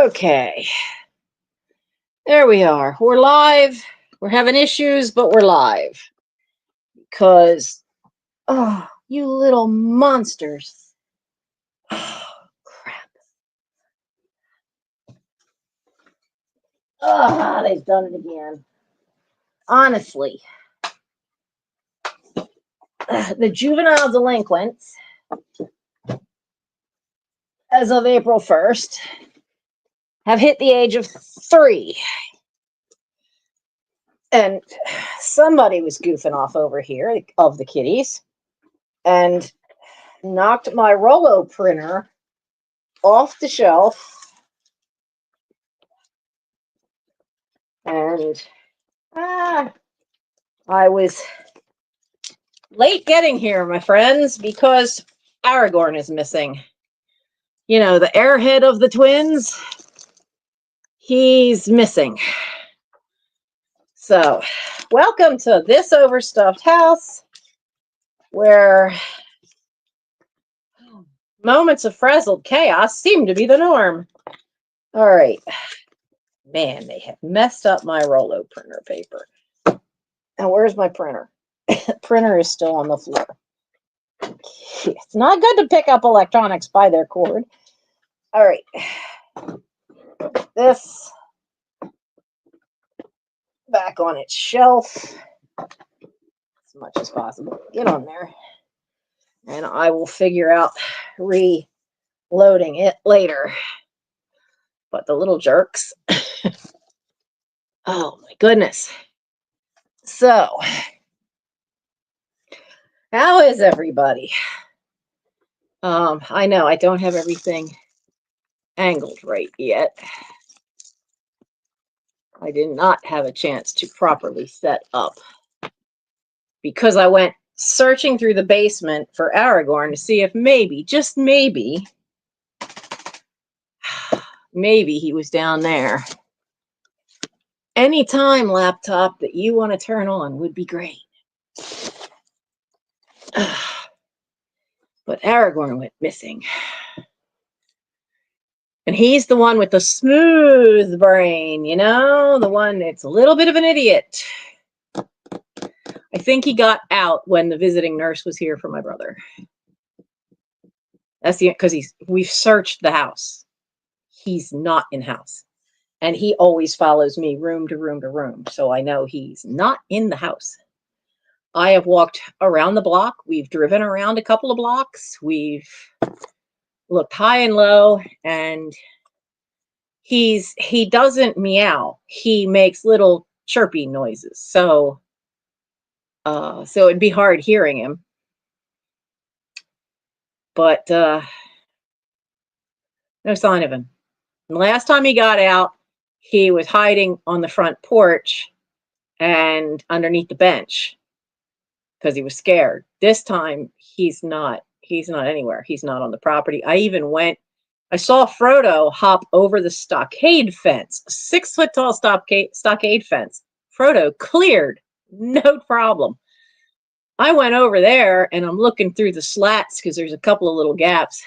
Okay, there we are. We're live. We're having issues, but we're live because, oh, you little monsters. Oh, crap. Oh, they've done it again. Honestly, the juvenile delinquents, as of April 1st, have hit the age of 3. And somebody was goofing off over here of the kitties and knocked my Rollo printer off the shelf. And I was late getting here, my friends, because Aragorn is missing. You know, the airhead of the twins, he's missing. So, welcome to this overstuffed house, where moments of frazzled chaos seem to be the norm. All right. Man, they have messed up my Rollo printer paper. Now, where's my printer? The printer is still on the floor. It's not good to pick up electronics by their cord. All right. This back on its shelf as much as possible. Get on there. And I will figure out reloading it later. But the little jerks. Oh my goodness. So, how is everybody? I know I don't have everything angled right yet. I did not have a chance to properly set up because I went searching through the basement for Aragorn to see if maybe, just maybe, maybe he was down there. Anytime laptop that you want to turn on would be great. But Aragorn went missing. And he's the one with the smooth brain, you know? The one that's a little bit of an idiot. I think he got out when the visiting nurse was here for my brother. That's because we've searched the house. He's not in house. And he always follows me room to room to room. So I know he's not in the house. I have walked around the block. We've driven around a couple of blocks. We've looked high and low, and he doesn't meow. He makes little chirpy noises. So it'd be hard hearing him. But no sign of him. And the last time he got out, he was hiding on the front porch and underneath the bench because he was scared. This time he's not anywhere. He's not on the property. I saw Frodo hop over the stockade fence, a 6-foot tall stockade fence. Frodo cleared, no problem. I went over there and I'm looking through the slats because there's a couple of little gaps.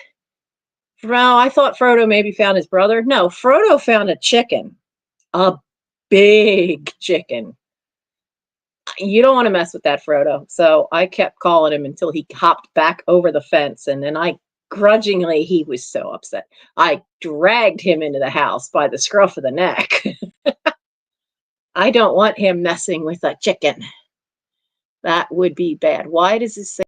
Well, I thought Frodo maybe found his brother. No, Frodo found a chicken, a big chicken. You don't want to mess with that, Frodo. So I kept calling him until he hopped back over the fence. And then grudgingly, he was so upset. I dragged him into the house by the scruff of the neck. I don't want him messing with a chicken. That would be bad. Why does this say?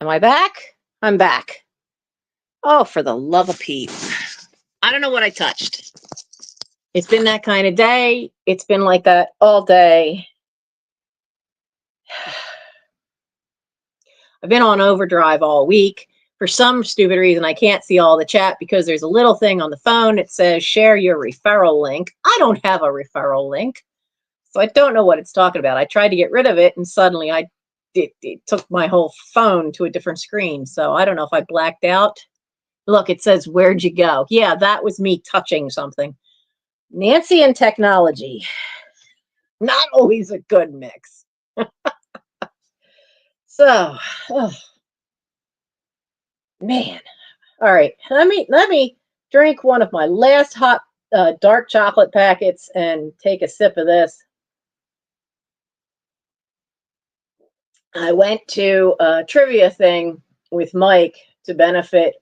Am I back? I'm back. Oh, for the love of Pete. I don't know what I touched. It's been that kind of day. It's been like that all day. I've been on overdrive all week. For some stupid reason, I can't see all the chat because there's a little thing on the phone that says share your referral link. I don't have a referral link, so I don't know what it's talking about. I tried to get rid of it, and suddenly it took my whole phone to a different screen. So I don't know if I blacked out. Look, it says, where'd you go? Yeah, that was me touching something. Nancy and technology. Not always a good mix. So, oh, man. All right, let me drink one of my last hot dark chocolate packets and take a sip of this. I went to a trivia thing with Mike to benefit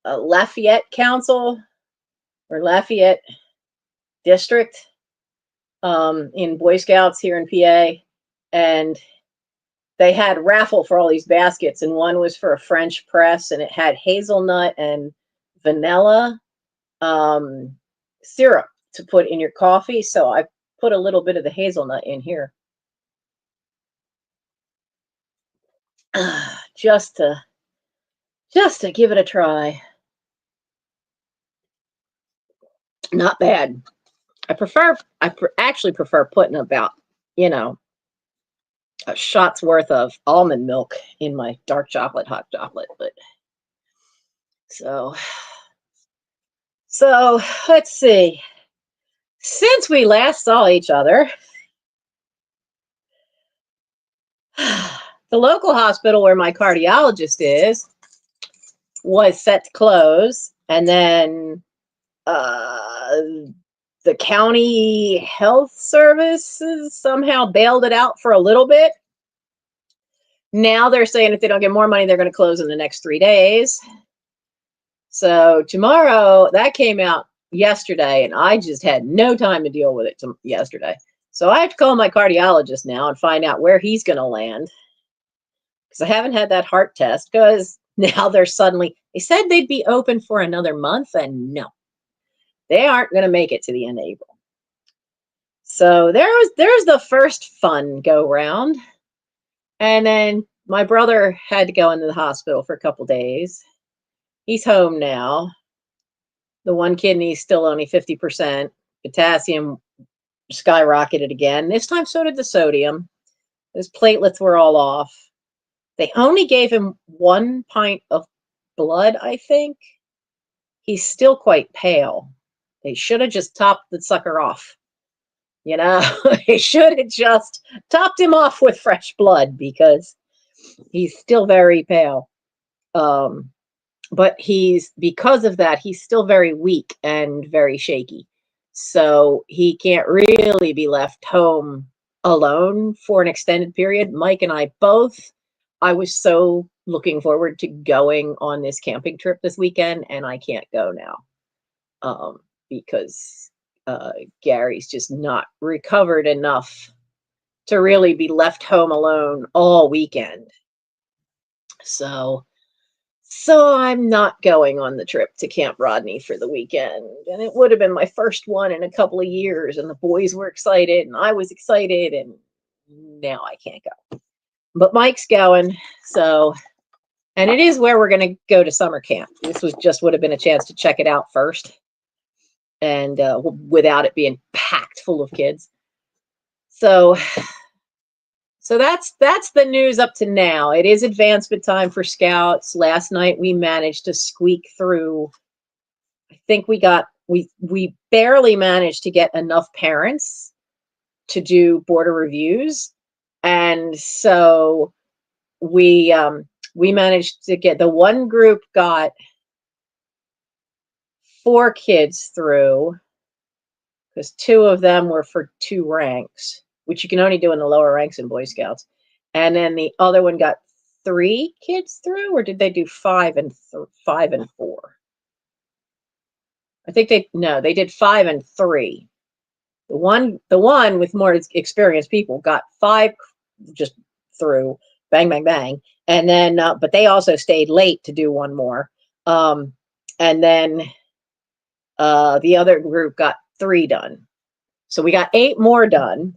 Lafayette Council or Lafayette District in Boy Scouts here in PA, and they had a raffle for all these baskets, and one was for a French press, and it had hazelnut and vanilla syrup to put in your coffee. So I put a little bit of the hazelnut in here. Just to give it a try. Not bad. I actually prefer putting about, a shot's worth of almond milk in my dark chocolate, hot chocolate. But so let's see. Since we last saw each other, the local hospital where my cardiologist is was set to close, and then the county health services somehow bailed it out for a little bit. Now they're saying if they don't get more money, they're going to close in the next 3 days. So tomorrow, that came out yesterday, and I just had no time to deal with it yesterday. So I have to call my cardiologist now and find out where he's going to land, because I haven't had that heart test, because now they said they'd be open for another month, and no, they aren't going to make it to the end of April. So there's the first fun go round. And then my brother had to go into the hospital for a couple days. He's home now. The one kidney's still only 50%. Potassium skyrocketed again. This time, so did the sodium. His platelets were all off. They only gave him 1 pint of blood, I think. He's still quite pale. They should have just topped the sucker off. They should have just topped him off with fresh blood, because he's still very pale. But because of that, he's still very weak and very shaky. So he can't really be left home alone for an extended period. Mike and I both, I was so looking forward to going on this camping trip this weekend, and I can't go now because Gary's just not recovered enough to really be left home alone all weekend. So I'm not going on the trip to Camp Rodney for the weekend. And it would have been my first one in a couple of years, and the boys were excited and I was excited, and now I can't go. But Mike's going, and it is where we're going to go to summer camp. This would have been a chance to check it out first, and without it being packed full of kids. So that's the news up to now. It is advancement time for Scouts. Last night we managed to squeak through. I think we barely managed to get enough parents to do border reviews, and so we managed to get, the one group got 4 kids through, because 2 of them were for 2 ranks, which you can only do in the lower ranks in Boy Scouts. And then the other one got 3 kids through, or did they do 5 and 4? I think they did 5 and 3. The one with more experienced people got 5 just through, bang, bang, bang. And then, but they also stayed late to do 1 more. And then the other group got 3 done. So we got 8 more done,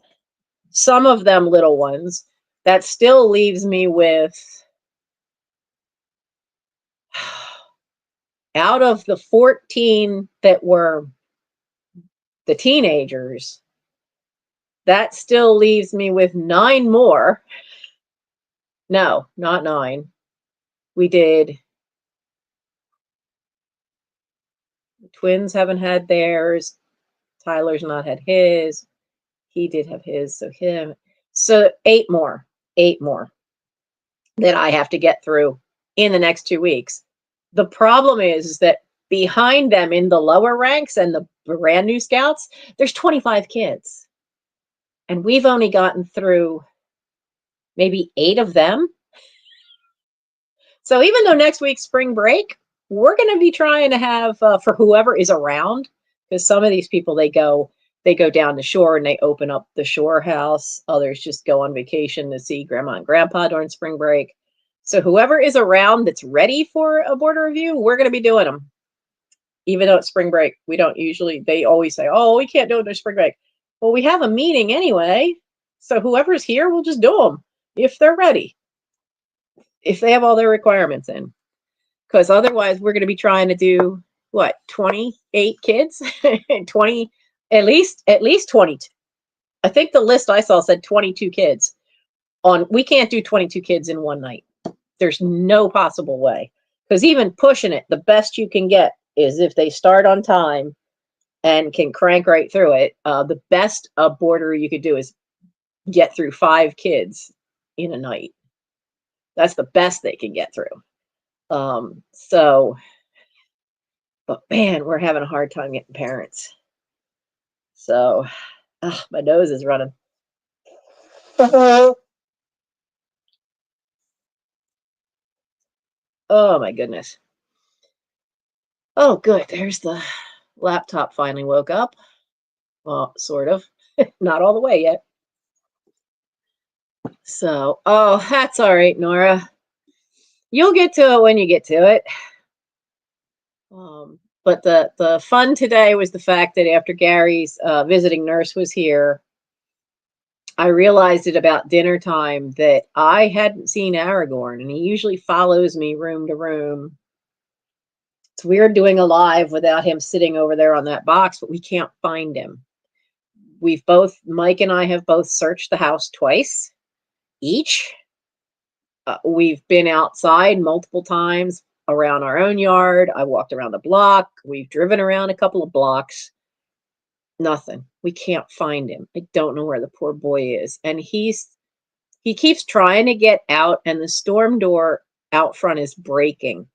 some of them little ones. That still leaves me with Out of the 14 that were the teenagers, that still leaves me with 9 more. No, not 9. We did. The twins haven't had theirs. Tyler's not had his. He did have his, so him. So 8 more. 8 more that I have to get through in the next 2 weeks. The problem is that behind them in the lower ranks and the brand new scouts, there's 25 kids. And we've only gotten through maybe 8 of them. So even though next week's spring break, we're going to be trying to have for whoever is around, because some of these people, they go down the shore and they open up the shore house. Others just go on vacation to see grandma and grandpa during spring break. So whoever is around that's ready for a border review, we're going to be doing them. Even though it's spring break, we don't usually, they always say, oh, we can't do it during spring break. Well, we have a meeting anyway. So whoever's here, we'll just do them if they're ready, if they have all their requirements in. Because otherwise we're going to be trying to do what, 28 kids? 20, at least 22. I think the list I saw said 22 kids. We can't do 22 kids in one night. There's no possible way. Because even pushing it, the best you can get is if they start on time and can crank right through it. The best border you could do is get through 5 kids in a night. That's the best they can get through. But man, we're having a hard time getting parents. So, my nose is running. Oh my goodness. Oh, good. There's the laptop finally woke up. Well, sort of. Not all the way yet. So, oh, that's all right, Nora. You'll get to it when you get to it. But the fun today was the fact that after Gary's visiting nurse was here, I realized at about dinner time that I hadn't seen Aragorn, and he usually follows me room to room. It's weird doing a live without him sitting over there on that box, but we can't find him. Mike and I have both searched the house twice each. We've been outside multiple times around our own yard. I walked around the block. We've driven around a couple of blocks. Nothing. We can't find him. I don't know where the poor boy is. And he keeps trying to get out, and the storm door out front is breaking.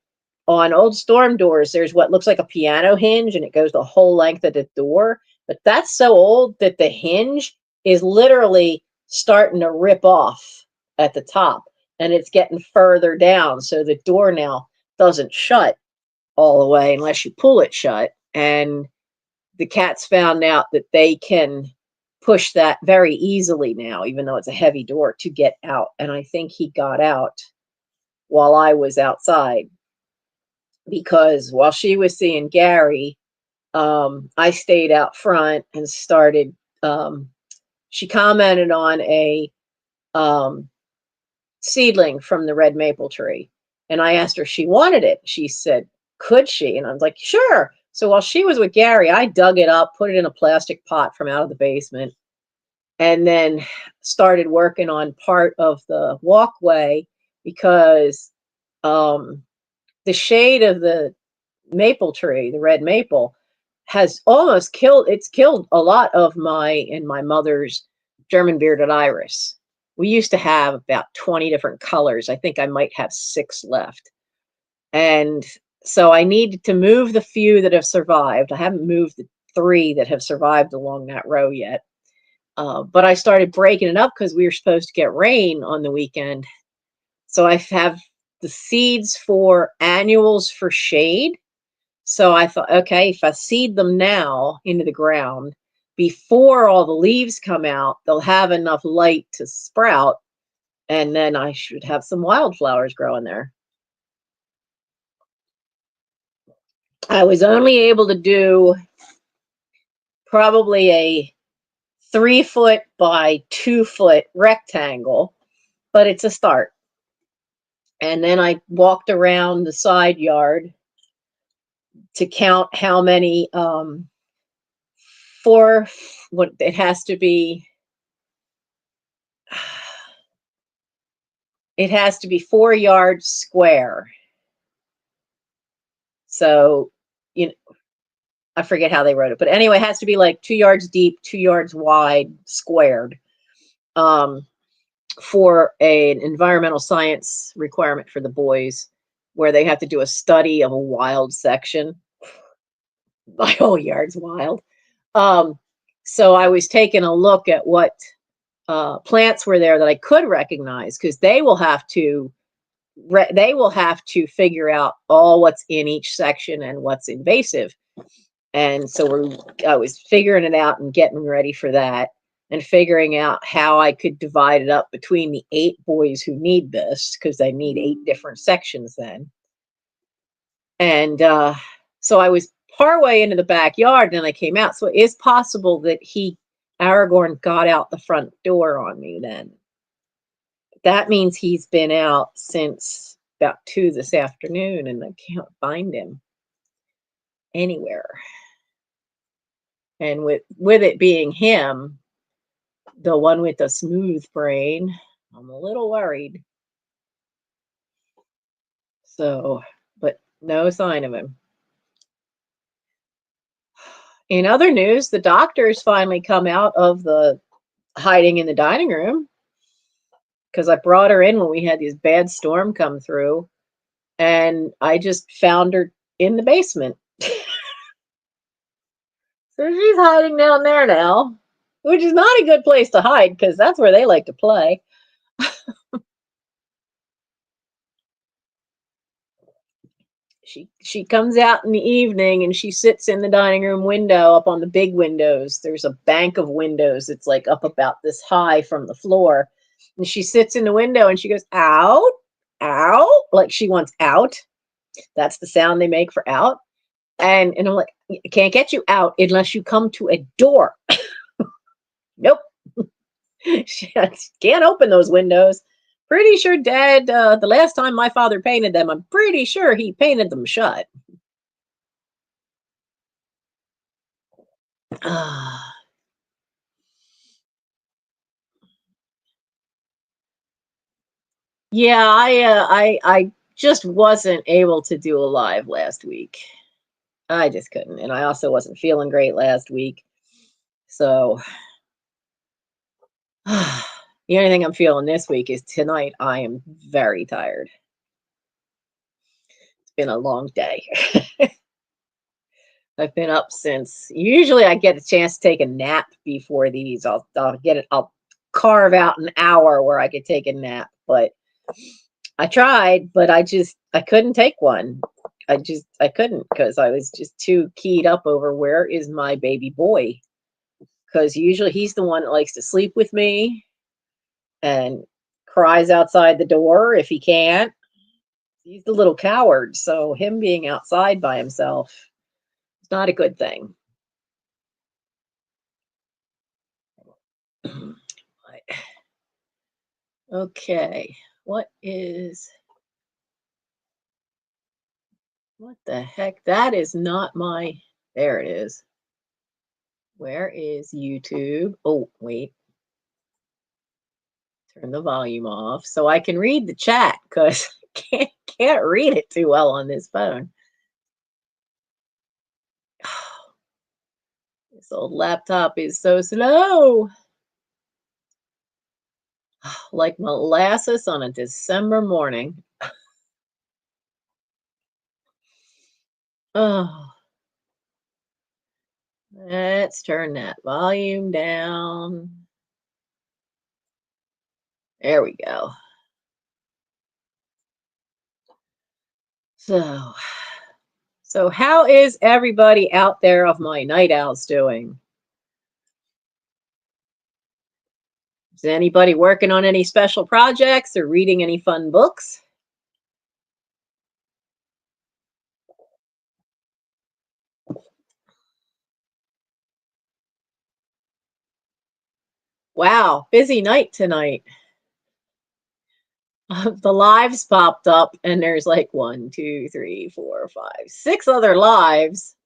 On old storm doors, there's what looks like a piano hinge, and it goes the whole length of the door. But that's so old that the hinge is literally starting to rip off at the top, and it's getting further down. So the door now doesn't shut all the way unless you pull it shut. And the cats found out that they can push that very easily now, even though it's a heavy door, to get out. And I think he got out while I was outside, because while she was seeing Gary, I stayed out front and started. She commented on a seedling from the red maple tree, and I asked her if she wanted it. She said, could she? And I was like, sure. So while she was with Gary, I dug it up, put it in a plastic pot from out of the basement, and then started working on part of the walkway, because the shade of the maple tree, the red maple, has almost killed a lot of my mother's German bearded iris. We used to have about 20 different colors. I think I might have 6 left. And so I needed to move the few that have survived. I haven't moved the 3 that have survived along that row yet. But I started breaking it up because we were supposed to get rain on the weekend. So I have the seeds for annuals for shade. So I thought, okay, if I seed them now into the ground, before all the leaves come out, they'll have enough light to sprout, and then I should have some wildflowers growing there. I was only able to do probably a 3-foot by 2-foot rectangle, but it's a start. And then I walked around the side yard to count how many, four, what it has to be, it has to be 4 yards square. So, you know, I forget how they wrote it, but anyway, it has to be like 2 yards deep, 2 yards wide, squared, um, for an environmental science requirement for the boys, where they have to do a study of a wild section. My whole yard's wild. Um, so I was taking a look at what plants were there that I could recognize, because they will have to figure out all what's in each section and what's invasive. And so I was figuring it out and getting ready for that, and figuring out how I could divide it up between the 8 boys who need this, because they need 8 different sections then. And so I was partway into the backyard, and I came out. So it is possible that Aragorn, got out the front door on me then. That means he's been out since about 2 this afternoon, and I can't find him anywhere. And with it being him, the one with the smooth brain, I'm a little worried. So, but no sign of him. In other news, the doctors finally come out of the hiding in the dining room, because I brought her in when we had this bad storm come through, and I just found her in the basement. So she's hiding down there now, which is not a good place to hide, because that's where they like to play. She comes out in the evening, and she sits in the dining room window, up on the big windows. There's a bank of windows. It's like up about this high from the floor. And she sits in the window and she goes, out, out, like she wants out. That's the sound they make for out. And I'm like, I can't get you out unless you come to a door. Nope. She can't open those windows. Pretty sure Dad, the last time my father painted them, I'm pretty sure he painted them shut. Yeah, I just wasn't able to do a live last week. I just couldn't, and I also wasn't feeling great last week. So the only thing I'm feeling this week is tonight. I am very tired. It's been a long day. I've been up since. Usually, I get a chance to take a nap before these. I'll get it. I'll carve out an hour where I could take a nap, but I tried, but I couldn't take one. I couldn't, because I was just too keyed up over where is my baby boy. Because usually he's the one that likes to sleep with me and cries outside the door if he can't. He's the little coward, so him being outside by himself is not a good thing. Okay, what the heck? That is not my, there it is. Where is YouTube? Oh, wait. Turn the volume off so I can read the chat, because I can't read it too well on this phone. This old laptop is so slow. Like molasses on a December morning. Oh, let's turn that volume down. There we go. So how is everybody out there of my night owls doing? Is anybody working on any special projects or reading any fun books? Wow, busy night tonight. the lives popped up, and there's like 1, 2, 3, 4, 5, 6 other lives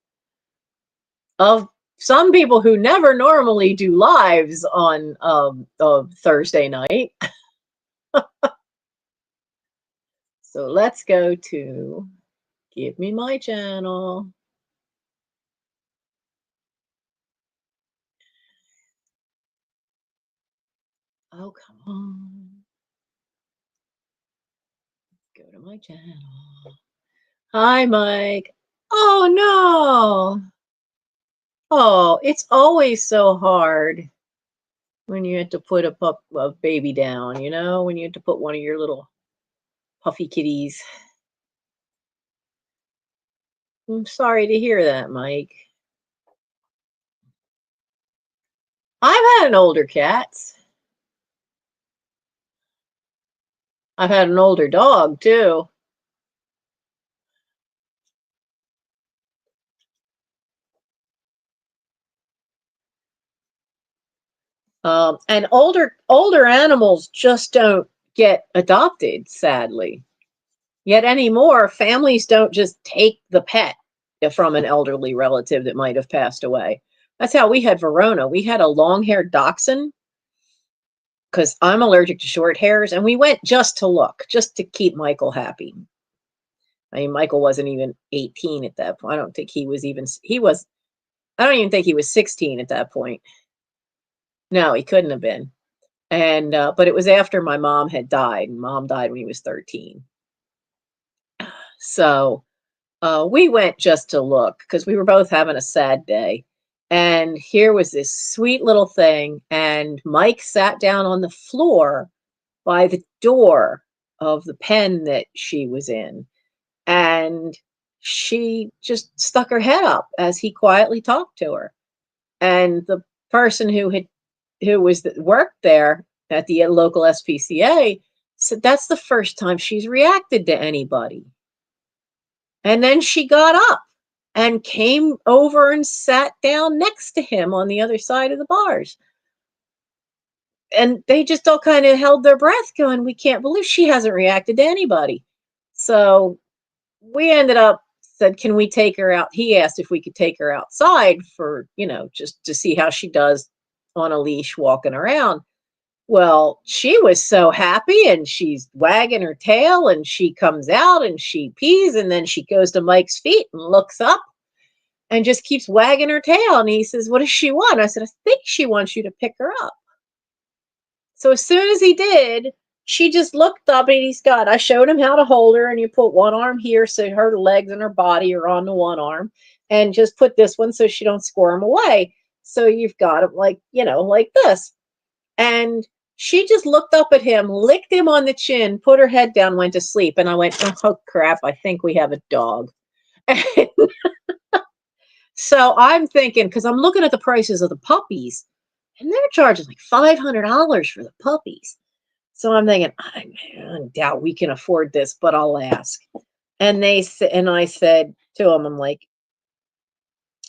of some people who never normally do lives on Thursday night. So let's go to give me my channel. Oh, come on. Go to my channel. Hi, Mike. Oh, no. Oh, it's always so hard when you have to put a baby down, you know, when you have to put one of your little puffy kitties. I'm sorry to hear that, Mike. I've had an older cat. I've had an older dog, too. And older animals just don't get adopted, sadly. Yet anymore, families don't just take the pet from an elderly relative that might have passed away. That's how we had Verona. We had a long-haired dachshund because I'm allergic to short hairs, and we went just to look, just to keep Michael happy. I mean, Michael wasn't even 18 at that point. I don't think he was even, I don't even think he was 16 at that point. No, he couldn't have been. And, but it was after my mom had died, and Mom died when he was 13. So we went just to look because we were both having a sad day. And here was this sweet little thing. And Mike sat down on the floor by the door of the pen that she was in. And she just stuck her head up as he quietly talked to her. And the person who worked there at the local SPCA said that's the first time she's reacted to anybody. And then she got up and came over and sat down next to him on the other side of the bars. And they just all kind of held their breath going, we can't believe she hasn't reacted to anybody. So we ended up said, can we take her out? He asked if we could take her outside for, just to see how she does on a leash walking around. Well, she was so happy, and she's wagging her tail, and she comes out and she pees, and then she goes to Mike's feet and looks up and just keeps wagging her tail. And he says, what does she want? I said, I think she wants you to pick her up. So as soon as he did, she just looked up, and I showed him how to hold her, and you put one arm here so her legs and her body are on the one arm, and just put this one so she don't squirm away. So you've got it like this. And she just looked up at him, licked him on the chin, put her head down, went to sleep. And I went, oh, crap, I think we have a dog. So I'm thinking, because I'm looking at the prices of the puppies, and they're charging like $500 for the puppies. So I'm thinking, I doubt we can afford this, but I'll ask. And I said to them, I'm like,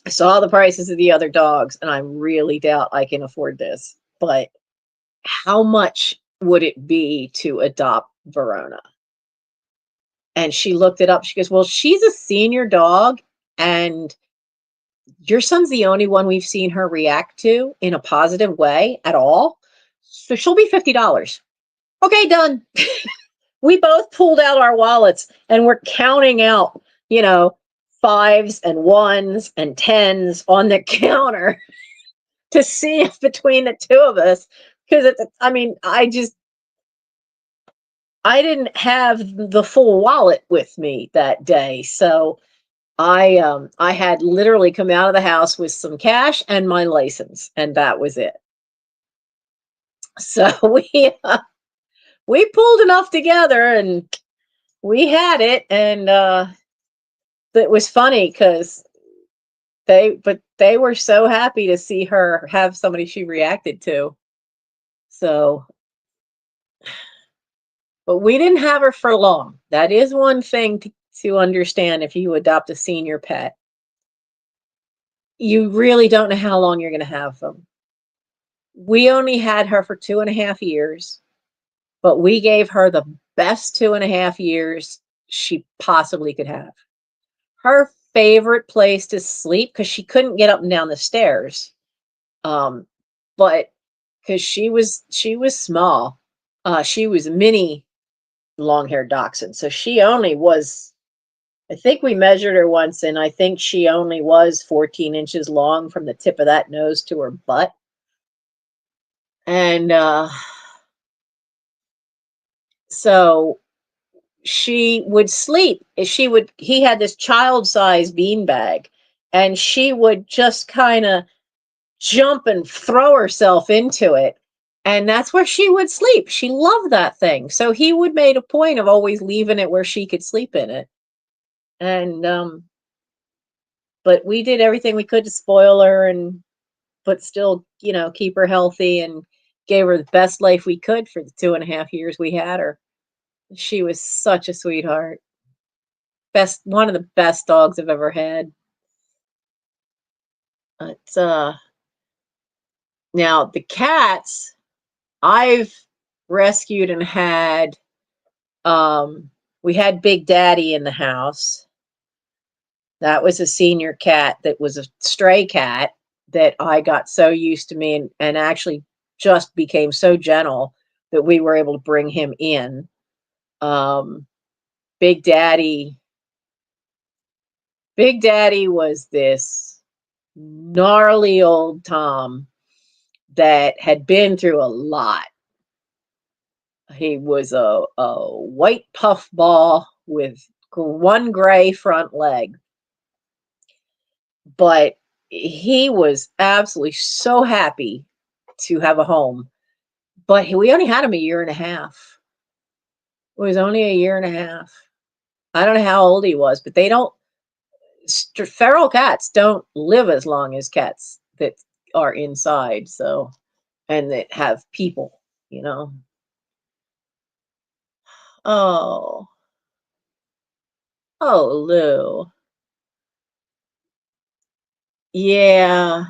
I saw the prices of the other dogs, and I really doubt I can afford this. But how much would it be to adopt Verona? And she looked it up. She goes, well, she's a senior dog, and your son's the only one we've seen her react to in a positive way at all. So she'll be $50. Okay, done. We both pulled out our wallets and we're counting out, fives and ones and tens on the counter to see if between the two of us, because I didn't have the full wallet with me that day. So I had literally come out of the house with some cash and my license, and that was it. So we pulled enough together, and we had it. And it was funny because they were so happy to see her have somebody she reacted to. So, but we didn't have her for long. That is one thing to understand. If you adopt a senior pet, you really don't know how long you're going to have them. We only had her for 2.5 years, but we gave her the best 2.5 years she possibly could have. Her favorite place to sleep, because she couldn't get up and down the stairs, um, but because she was small, she was a mini long-haired dachshund, so she only was. I think we measured her once, and I think she only was 14 inches long from the tip of that nose to her butt. And so she would sleep. He had this child-sized beanbag, and she would just kind of jump and throw herself into it. And that's where she would sleep. She loved that thing. So he would made a point of always leaving it where she could sleep in it. And but we did everything we could to spoil her, and but still, keep her healthy, and gave her the best life we could for the 2.5 years we had her. She was such a sweetheart. One of the best dogs I've ever had. But now the cats I've rescued and had, we had Big Daddy in the house. That was a senior cat that was a stray cat that I got so used to me, and actually just became so gentle that we were able to bring him in. Um, Big Daddy, Big Daddy was this gnarly old Tom that had been through a lot. He was a white puff ball with one gray front leg, but he was absolutely so happy to have a home. But we only had him a year and a half. It was only a year and a half. I don't know how old he was, but they don't. Feral cats don't live as long as cats that are inside. So, and that have people, you know. Oh, oh, Lou. Yeah.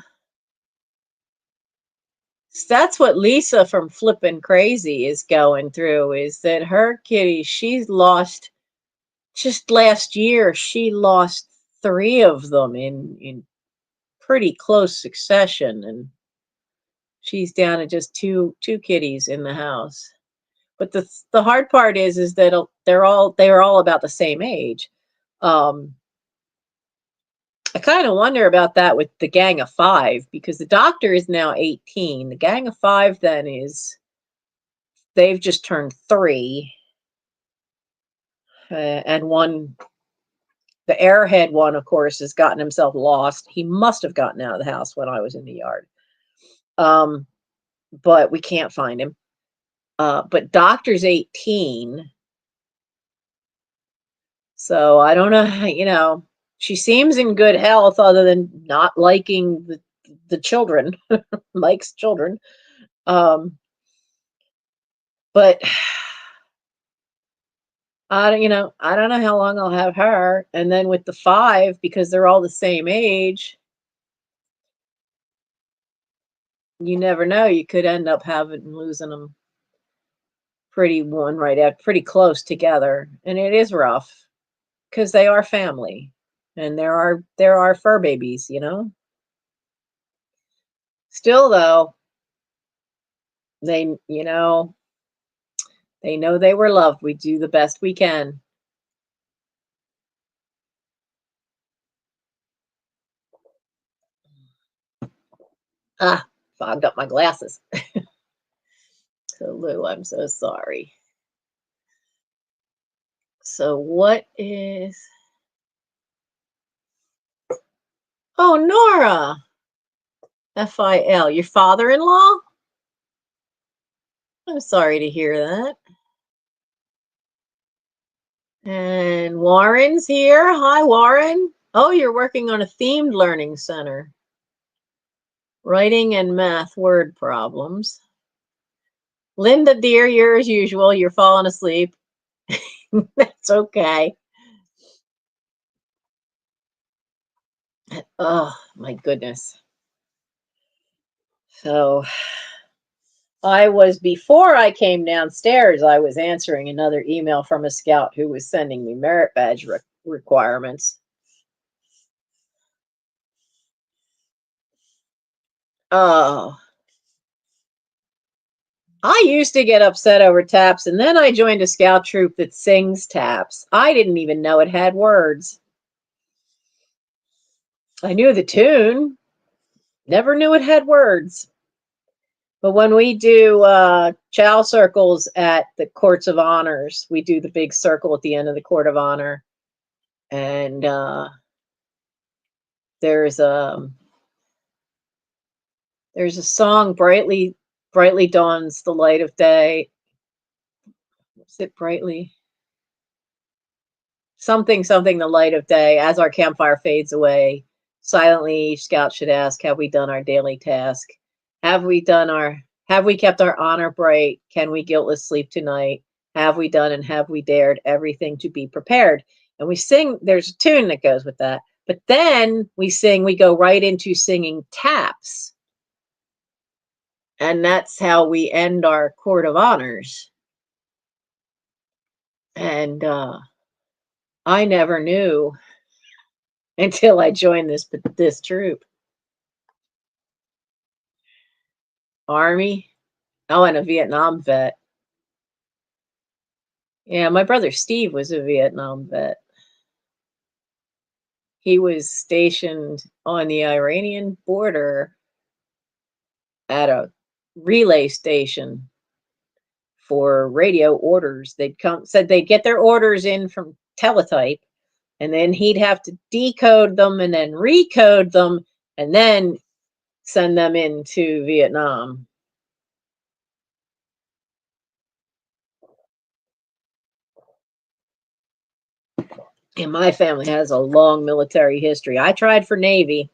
That's what Lisa from Flippin' Crazy is going through, is that her kitty, she's lost, just last year, she lost three of them in pretty close succession, and she's down to just two kitties in the house. But the hard part is that they're all about the same age. Um, I kind of wonder about that with the gang of five, because the doctor is now 18. The gang of five then they've just turned 3, and one, the airhead one, of course, has gotten himself lost. He must have gotten out of the house when I was in the yard. Um, but we can't find him. But doctor's 18. So I don't know, she seems in good health other than not liking the children, likes children. Um, but I don't know how long I'll have her. And then with the 5, because they're all the same age, you never know. You could end up losing them pretty close together. And it is rough because they are family, and there are fur babies. Still though, they, they know they were loved. We do the best we can. Ah, fogged up my glasses. So Lou, I'm so sorry. So what is... Oh, Nora. Phil, your father-in-law? I'm sorry to hear that. And Warren's here. Hi, Warren. Oh, you're working on a themed learning center. Writing and math word problems. Linda, dear, you're as usual. You're falling asleep. That's okay. Oh, my goodness. So Before I came downstairs, I was answering another email from a scout who was sending me merit badge requirements. Oh, I used to get upset over taps, and then I joined a scout troop that sings taps. I didn't even know it had words. I knew the tune, never knew it had words. But when we do chow circles at the courts of honors, we do the big circle at the end of the court of honor, and there's a song, brightly dawns the light of day. What's it? Brightly something the light of day, as our campfire fades away, silently each scout should ask, have we done our daily task? Have we kept our honor bright? Can we guiltless sleep tonight? Have we done and have we dared everything to be prepared? And we sing, there's a tune that goes with that. But then we go right into singing taps. And that's how we end our court of honors. And I never knew until I joined this troop. Army. Oh, and a Vietnam vet. Yeah, my brother Steve was a Vietnam vet. He was stationed on the Iranian border at a relay station for radio orders. Said they'd get their orders in from teletype, and then he'd have to decode them and then recode them and then send them into Vietnam. And my family has a long military history. I tried for Navy,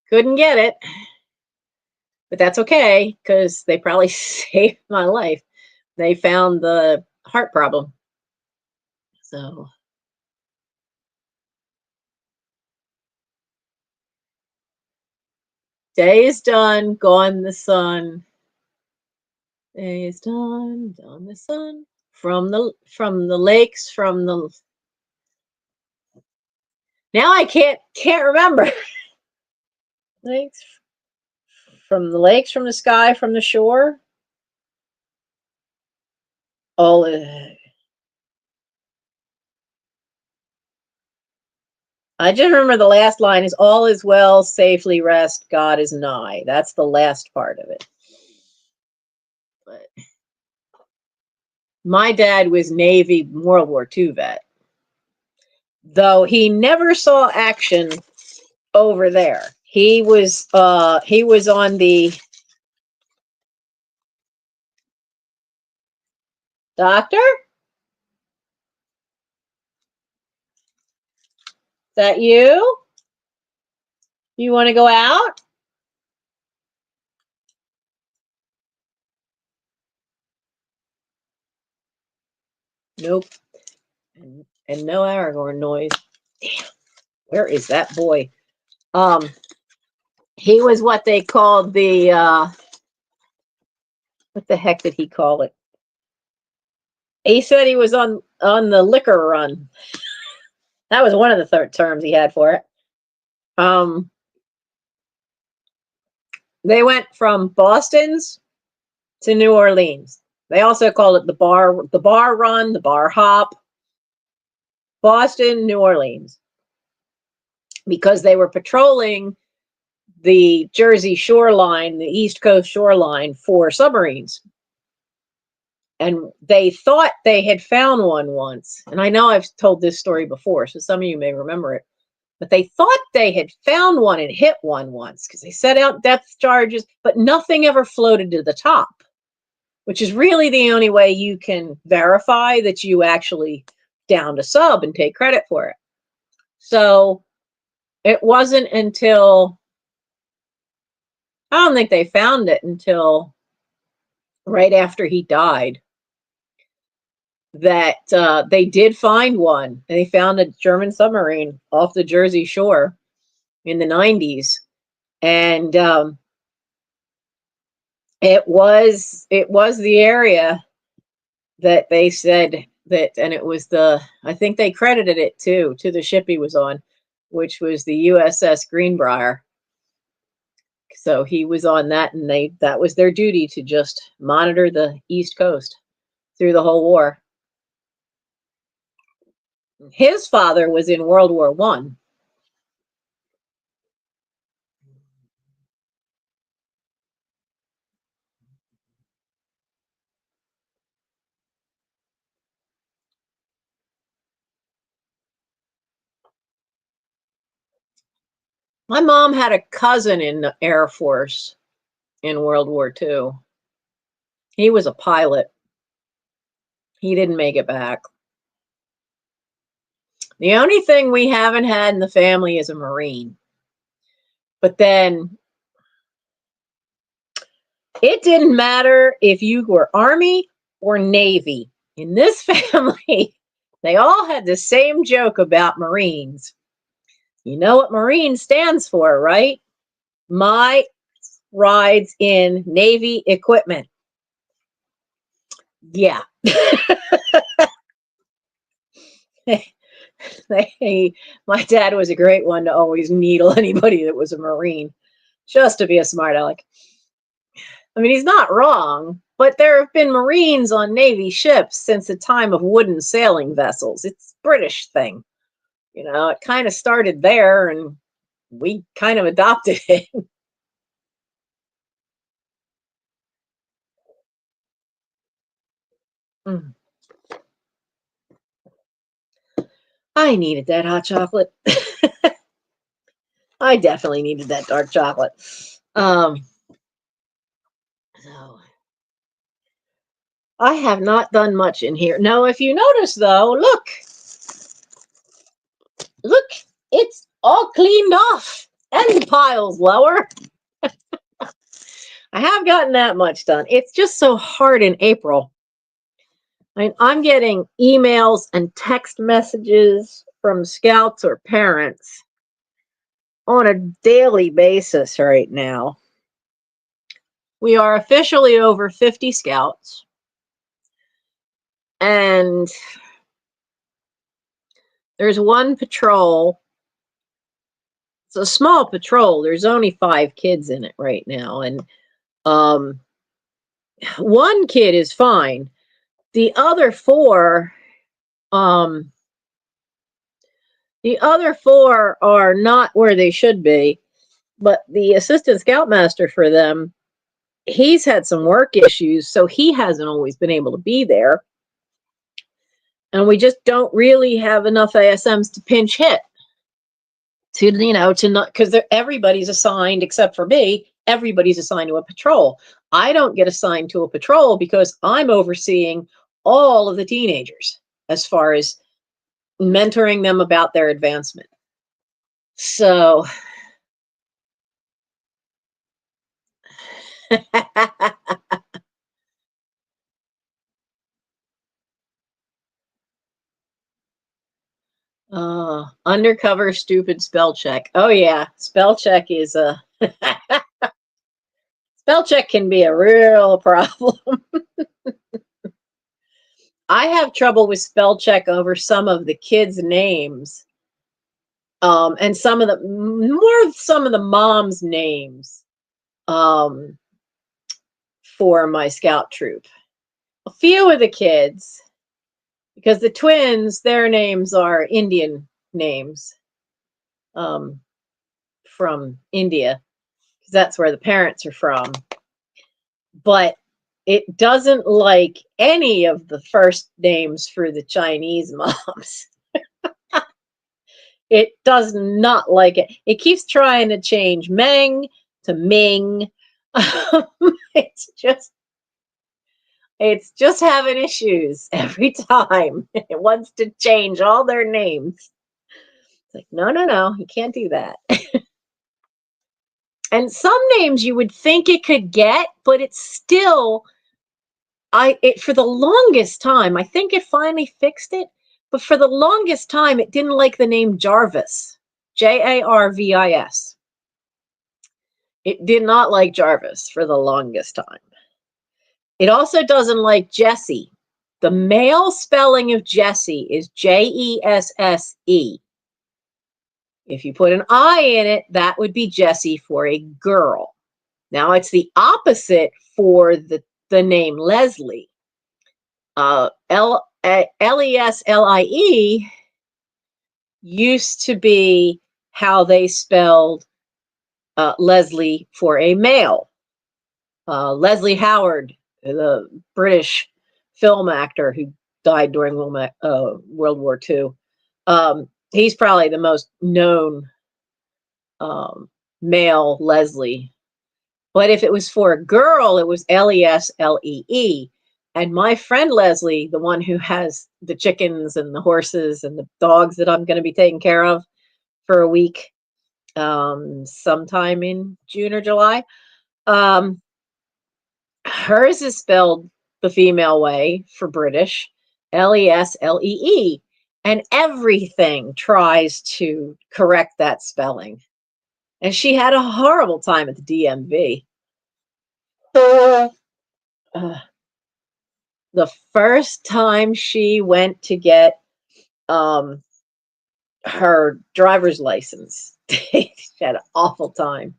couldn't get it, but that's okay because they probably saved my life. They found the heart problem. So day is done, gone the sun. Day is done, gone the sun. From the lakes, from the now I can't remember. Lakes, from the lakes, from the sky, from the shore. All I just remember the last line is all is well, safely rest, God is nigh. That's the last part of it. But my dad was Navy World War II vet, though he never saw action over there. He was on the doctor. Is that you? You want to go out? Nope. And no Aragorn noise. Damn. Where is that boy? He was what they called the what the heck did he call it? He said he was on the liquor run. That was one of the terms he had for it. They went from Boston's to New Orleans. They also called it the bar run, the bar hop. Boston, New Orleans. Because they were patrolling the Jersey shoreline, the East Coast shoreline for submarines. And they thought they had found one once. And I know I've told this story before, so some of you may remember it. But they thought they had found one and hit one once because they set out depth charges, but nothing ever floated to the top, which is really the only way you can verify that you actually downed a sub and take credit for it. So it wasn't until, I don't think they found it until right after he died, that they did find one. And they found a German submarine off the Jersey shore in the 90s. And It was the area that they said that, and it was I think they credited it to the ship he was on, which was the USS Greenbrier. So he was on that, and that was their duty, to just monitor the East Coast through the whole war. His father was in World War One. My mom had a cousin in the Air Force in World War Two. He was a pilot. He didn't make it back. The only thing we haven't had in the family is a Marine. But then it didn't matter if you were Army or Navy. In this family, they all had the same joke about Marines. You know what Marine stands for, right? My rides in Navy equipment. Yeah. My dad was a great one to always needle anybody that was a Marine, just to be a smart aleck. I mean, he's not wrong, but there have been Marines on Navy ships since the time of wooden sailing vessels. It's a British thing. It kind of started there, and we kind of adopted it. I needed that hot chocolate. I definitely needed that dark chocolate. So I have not done much in here. No, if you notice though, look, it's all cleaned off and the pile's lower. I have gotten that much done. It's just so hard in April. I mean, I'm getting emails and text messages from scouts or parents on a daily basis right now. We are officially over 50 scouts. And there's one patrol. It's a small patrol. There's only 5 kids in it right now. And one kid is fine. The other 4, are not where they should be. But the assistant scoutmaster for them, he's had some work issues, so he hasn't always been able to be there. And we just don't really have enough ASMs to pinch hit. To not, because everybody's assigned except for me. Everybody's assigned to a patrol. I don't get assigned to a patrol because I'm overseeing all of the teenagers as far as mentoring them about their advancement. So undercover stupid spell check. Oh yeah, spell check is a spell check can be a real problem. I have trouble with spell check over some of the kids' names, and some of the moms' names, for my scout troop. A few of the kids, because the twins, their names are Indian names, from India, because that's where the parents are from. But it doesn't like any of the first names for the Chinese moms. It does not like it. It keeps trying to change Meng to Ming. It's just having issues every time. It wants to change all their names. It's like, no, you can't do that. And some names you would think it could get, but it's still, for the longest time, I think it finally fixed it, but for the longest time, it didn't like the name Jarvis, Jarvis. It did not like Jarvis for the longest time. It also doesn't like Jessie. The male spelling of Jessie is Jesse. If you put an I in it, that would be Jessie for a girl. Now it's the opposite for the name Leslie. Leslie used to be how they spelled Leslie for a male. Leslie Howard, the British film actor who died during World War II. He's probably the most known male Leslie. But if it was for a girl, it was Leslee. And my friend Leslie, the one who has the chickens and the horses and the dogs that I'm going to be taking care of for a week, sometime in June or July, hers is spelled the female way for British, Leslee. And everything tries to correct that spelling. And she had a horrible time at the DMV. The first time she went to get her driver's license, she had an awful time.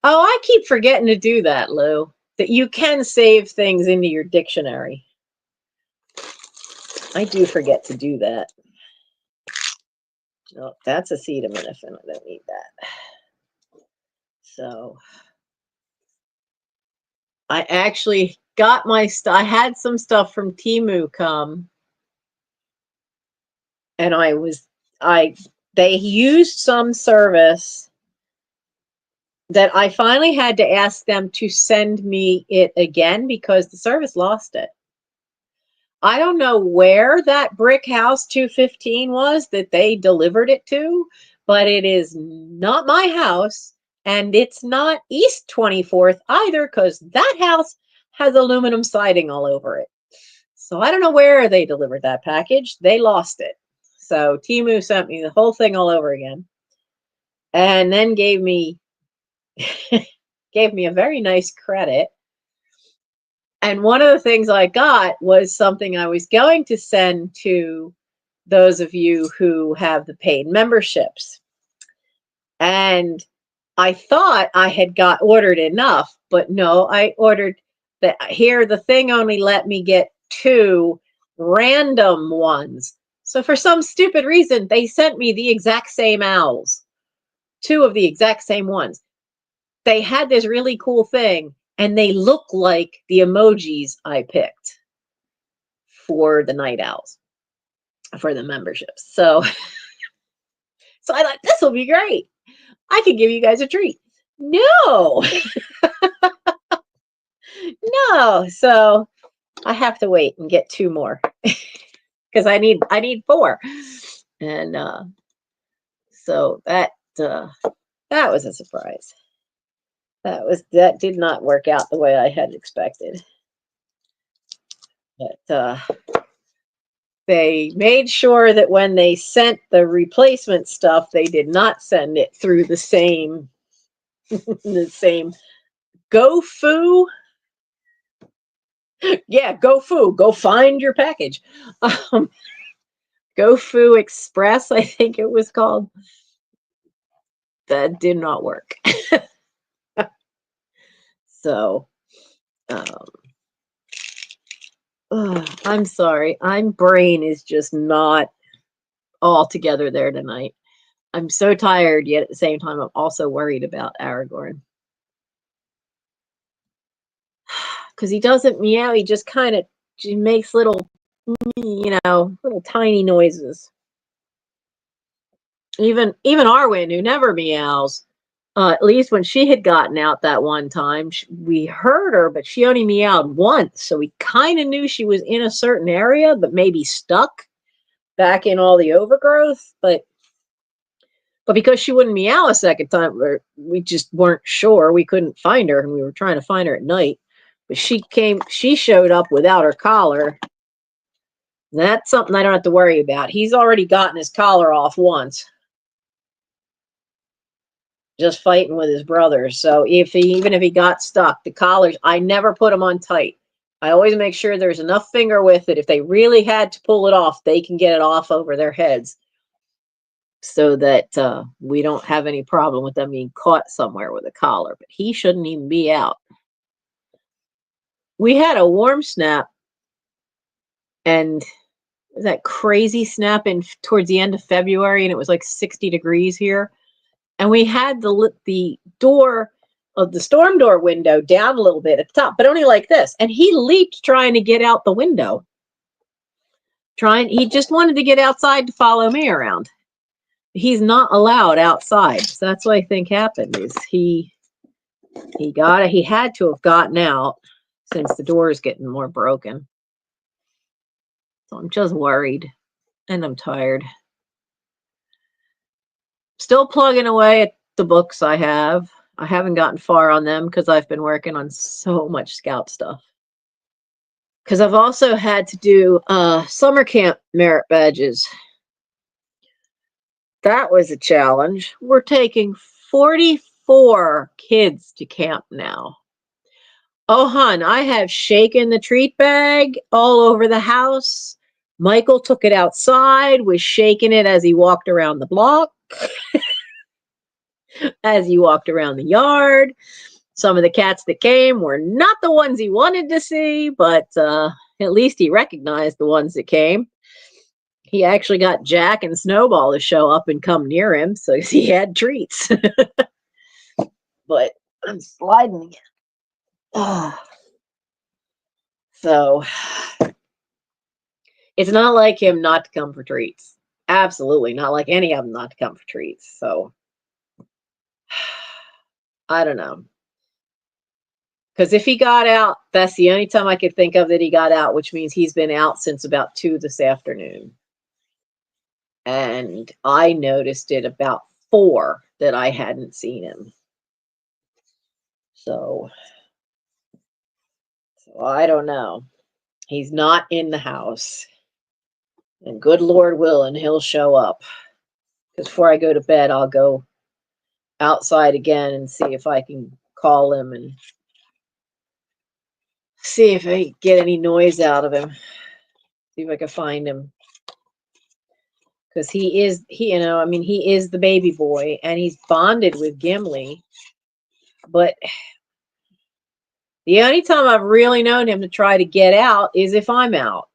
Oh, I keep forgetting to do that, Lou, that you can save things into your dictionary. I do forget to do that. Oh, that's acetaminophen. I don't need that. So I actually got my stuff. I had some stuff from Temu come, and they used some service that I finally had to ask them to send me it again because the service lost it. I don't know where that brick house 215 was that they delivered it to, but it is not my house, and it's not East 24th either, because that house has aluminum siding all over it. So I don't know where they delivered that package. They lost it. So Temu sent me the whole thing all over again, and then gave me a very nice credit. And one of the things I got was something I was going to send to those of you who have the paid memberships. And I thought I had ordered enough, but no, I ordered that. Here, the thing only let me get 2 random ones. So for some stupid reason, they sent me the exact same owls, 2 of the exact same ones. They had this really cool thing, and they look like the emojis I picked for the night owls, for the memberships. So I thought, this will be great. I could give you guys a treat. No. No. So I have to wait and get 2 more because I need 4. And so that was a surprise. That did not work out the way I had expected. But they made sure that when they sent the replacement stuff, they did not send it through the same GoFu. Yeah, GoFu. Go find your package. GoFu Express, I think it was called. That did not work. So, I'm sorry. My brain is just not all together there tonight. I'm so tired, yet at the same time, I'm also worried about Aragorn. Because he doesn't meow, he just kind of makes little tiny noises. Even Arwen, who never meows, at least when she had gotten out that one time, we heard her, but she only meowed once. So we kind of knew she was in a certain area, but maybe stuck back in all the overgrowth. But because she wouldn't meow a second time, we just weren't sure. We couldn't find her, and we were trying to find her at night. But she showed up without her collar. That's something I don't have to worry about. He's already gotten his collar off once. just fighting with his brothers. So even if he got stuck, the collars, I never put them on tight. I always make sure there's enough finger width that if they really had to pull it off, they can get it off over their heads, so that we don't have any problem with them being caught somewhere with a collar. But he shouldn't even be out. We had a warm snap, and that crazy snap in towards the end of February, and it was like 60 degrees here. And we had the door of the storm door window down a little bit at the top, but only like this. And he leaped trying to get out the window. He just wanted to get outside to follow me around. He's not allowed outside. So that's what I think happened is he had to have gotten out since the door is getting more broken. So I'm just worried and I'm tired. Still plugging away at the books I have. I haven't gotten far on them because I've been working on so much Scout stuff. Because I've also had to do summer camp merit badges. That was a challenge. We're taking 44 kids to camp now. Oh, hon, I have shaken the treat bag all over the house. Michael took it outside, was shaking it as he walked around the block, as he walked around the yard. Some of the cats that came were not the ones he wanted to see, but at least he recognized the ones that came. He actually got Jack and Snowball to show up and come near him, so he had treats. But I'm sliding again. So it's not like him not to come for treats. Absolutely not like any of them not to come for treats. So I don't know. Because if he got out, that's the only time I could think of that he got out, which means he's been out since about 2 this afternoon. And I noticed it about 4 that I hadn't seen him. So I don't know. He's not in the house. And good Lord willing, he'll show up. Because before I go to bed, I'll go outside again and see if I can call him and see if I get any noise out of him. See if I can find him. Because he is the baby boy and he's bonded with Gimli. But the only time I've really known him to try to get out is if I'm out.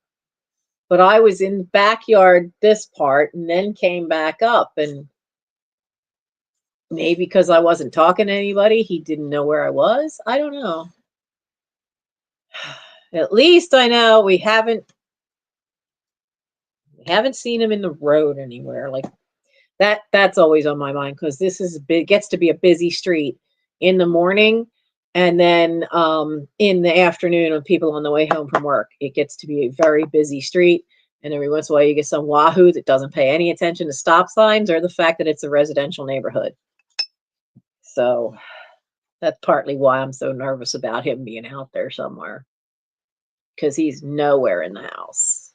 But I was in the backyard this part and then came back up, and maybe because I wasn't talking to anybody, he didn't know where I was. I don't know. At least I know we haven't seen him in the road anywhere. Like that's always on my mind because this is gets to be a busy street in the morning, and then in the afternoon when people on the way home from work, it gets to be a very busy street. And every once in a while you get some wahoo that doesn't pay any attention to stop signs or the fact that it's a residential neighborhood. So that's partly why I'm so nervous about him being out there somewhere, because he's nowhere in the house.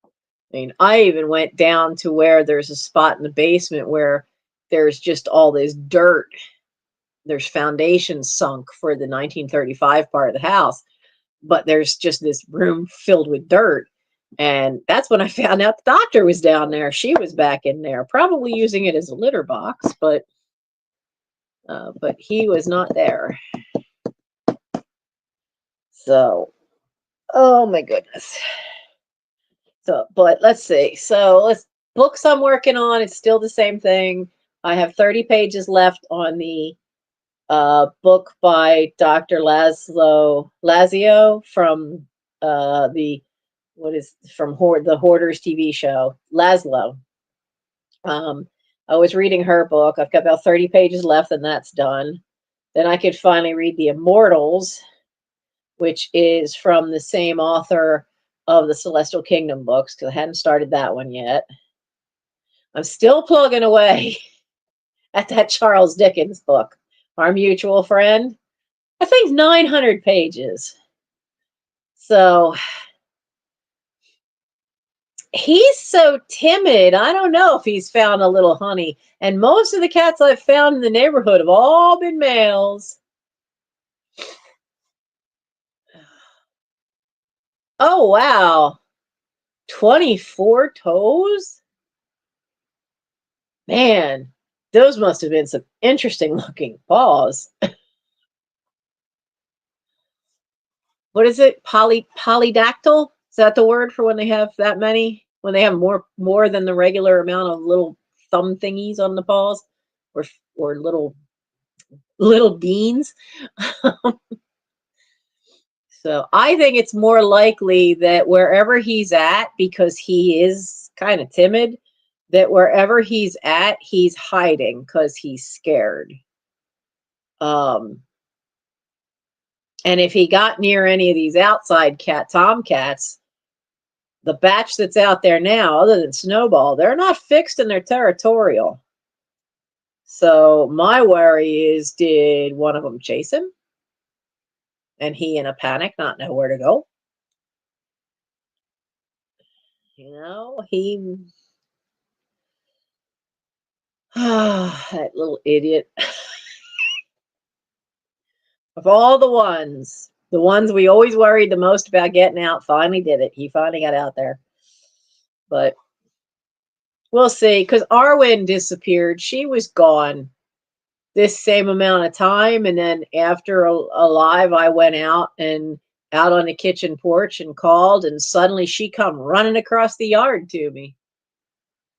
I mean, I even went down to where there's a spot in the basement where there's just all this dirt. There's foundations sunk for the 1935 part of the house, but there's just this room filled with dirt. And that's when I found out the doctor was down there. She was back in there, probably using it as a litter box, but he was not there. So, oh my goodness. So, but let's see. So books I'm working on, it's still the same thing. I have 30 pages left on the book by Dr. Lazio from the Hoarders TV show, Laszlo. I was reading her book. I've got about 30 pages left and that's done. Then I could finally read The Immortals, which is from the same author of the Celestial Kingdom books, because I hadn't started that one yet. I'm still plugging away at that Charles Dickens book, Our Mutual Friend. I think 900 pages. So he's so timid. I don't know if he's found a little honey. And most of the cats I've found in the neighborhood have all been males. Oh, wow. 24 toes? Man, those must have been some interesting looking paws. What is it? Polydactyl? Is that the word for when they have that many? When they have more than the regular amount of little thumb thingies on the paws, or little beans. So I think it's more likely that wherever he's at, because he is kind of timid, that wherever he's at, he's hiding because he's scared. And if he got near any of these outside tomcats, the batch that's out there now, other than Snowball, they're not fixed and they're territorial. So my worry is, did one of them chase him? And he, in a panic, not know where to go? You know, that little idiot. Of all the ones we always worried the most about getting out, finally did it. He finally got out there. But we'll see, because Arwen disappeared. She was gone this same amount of time, and then after alive, I went out on the kitchen porch and called, and suddenly she come running across the yard to me.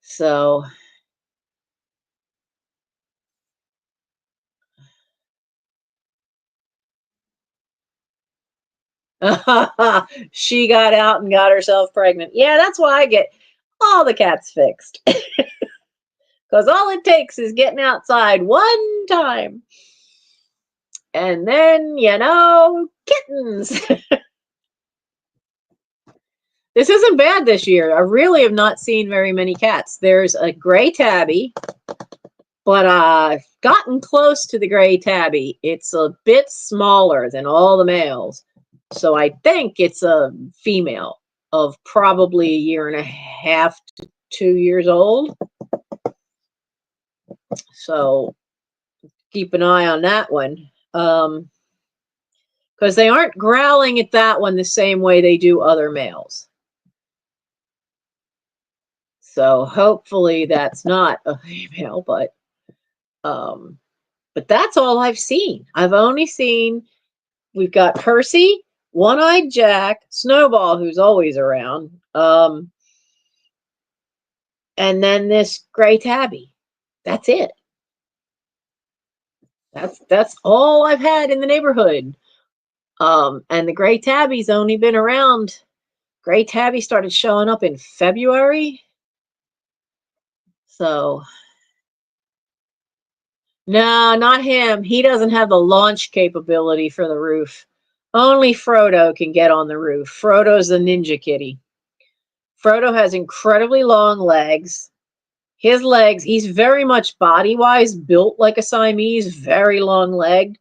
So she got out and got herself pregnant. Yeah, that's why I get all the cats fixed. Because all it takes is getting outside one time. And then, kittens. This isn't bad this year. I really have not seen very many cats. There's a gray tabby, but I've gotten close to the gray tabby. It's a bit smaller than all the males. So I think it's a female of probably a year and a half to 2 years old. So keep an eye on that one. Because they aren't growling at that one the same way they do other males. So hopefully that's not a female, but that's all I've seen. I've only seen, we've got Percy, One-Eyed Jack, Snowball, who's always around, and then this gray tabby. That's it. That's all I've had in the neighborhood. And the gray tabby's only been around. Gray tabby started showing up in February. So, no, not him. He doesn't have the launch capability for the roof. Only Frodo can get on the roof. Frodo's a ninja kitty. Frodo has incredibly long legs. His legs, he's very much body-wise built like a Siamese, very long-legged.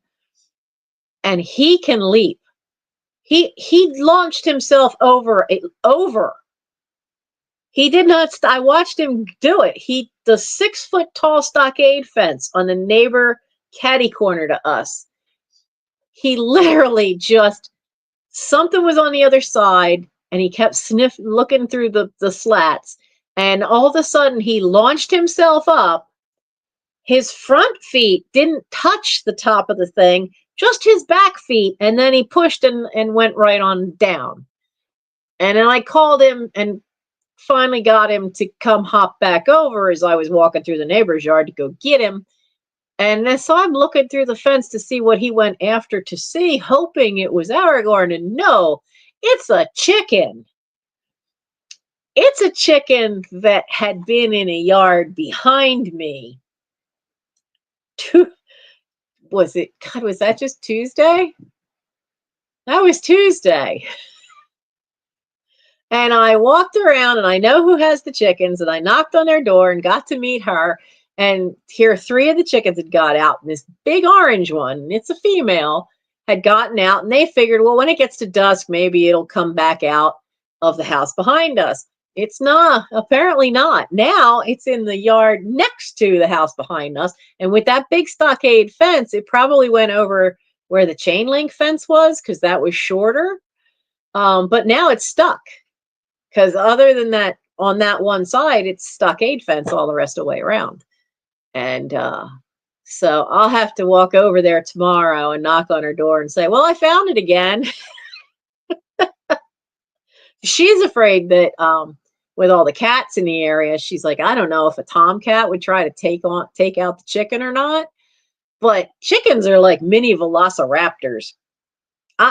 And he can leap. He launched himself over. He did not. I watched him do it. The 6-foot tall stockade fence on the neighbor catty corner to us. He literally just, something was on the other side, and he kept looking through the slats, and all of a sudden he launched himself up. His front feet didn't touch the top of the thing, just his back feet, and then he pushed and went right on down. And then I called him and finally got him to come hop back over as I was walking through the neighbor's yard to go get him. And then, so I'm looking through the fence to see what he went after to see, hoping it was Aragorn. And no, it's a chicken. It's a chicken that had been in a yard behind me. Was that just Tuesday? That was Tuesday. And I walked around, and I know who has the chickens, and I knocked on their door and got to meet her. And here 3 of the chickens had got out, and this big orange one, it's a female, had gotten out, and they figured, well, when it gets to dusk, maybe it'll come back out of the house behind us. It's not, apparently not. Now it's in the yard next to the house behind us. And with that big stockade fence, it probably went over where the chain link fence was because that was shorter. But now it's stuck because other than that, on that one side, it's stockade fence all the rest of the way around. And so I'll have to walk over there tomorrow and knock on her door and say, well, I found it again. She's afraid that with all the cats in the area, she's like, I don't know if a tomcat would try to take out the chicken or not. But chickens are like mini velociraptors.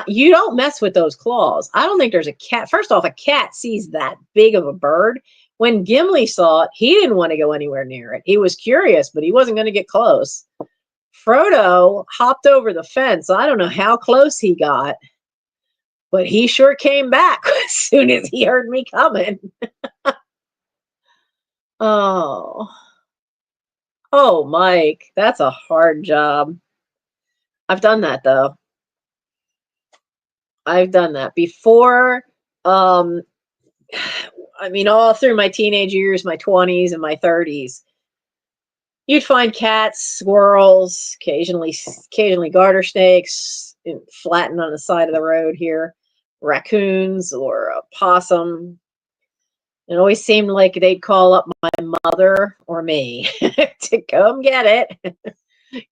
You don't mess with those claws. I don't think there's a cat. First off, a cat sees that big of a bird. When Gimli saw it, he didn't want to go anywhere near it. He was curious, but he wasn't going to get close. Frodo hopped over the fence. I don't know how close he got, but he sure came back as soon as he heard me coming. Oh, oh, Mike, that's a hard job. I've done that though. I've done that before. Um, I mean, all through my teenage years, my 20s and my 30s, you'd find cats, squirrels, occasionally garter snakes, flattened on the side of the road here, raccoons or a possum. It always seemed like they'd call up my mother or me to come get it,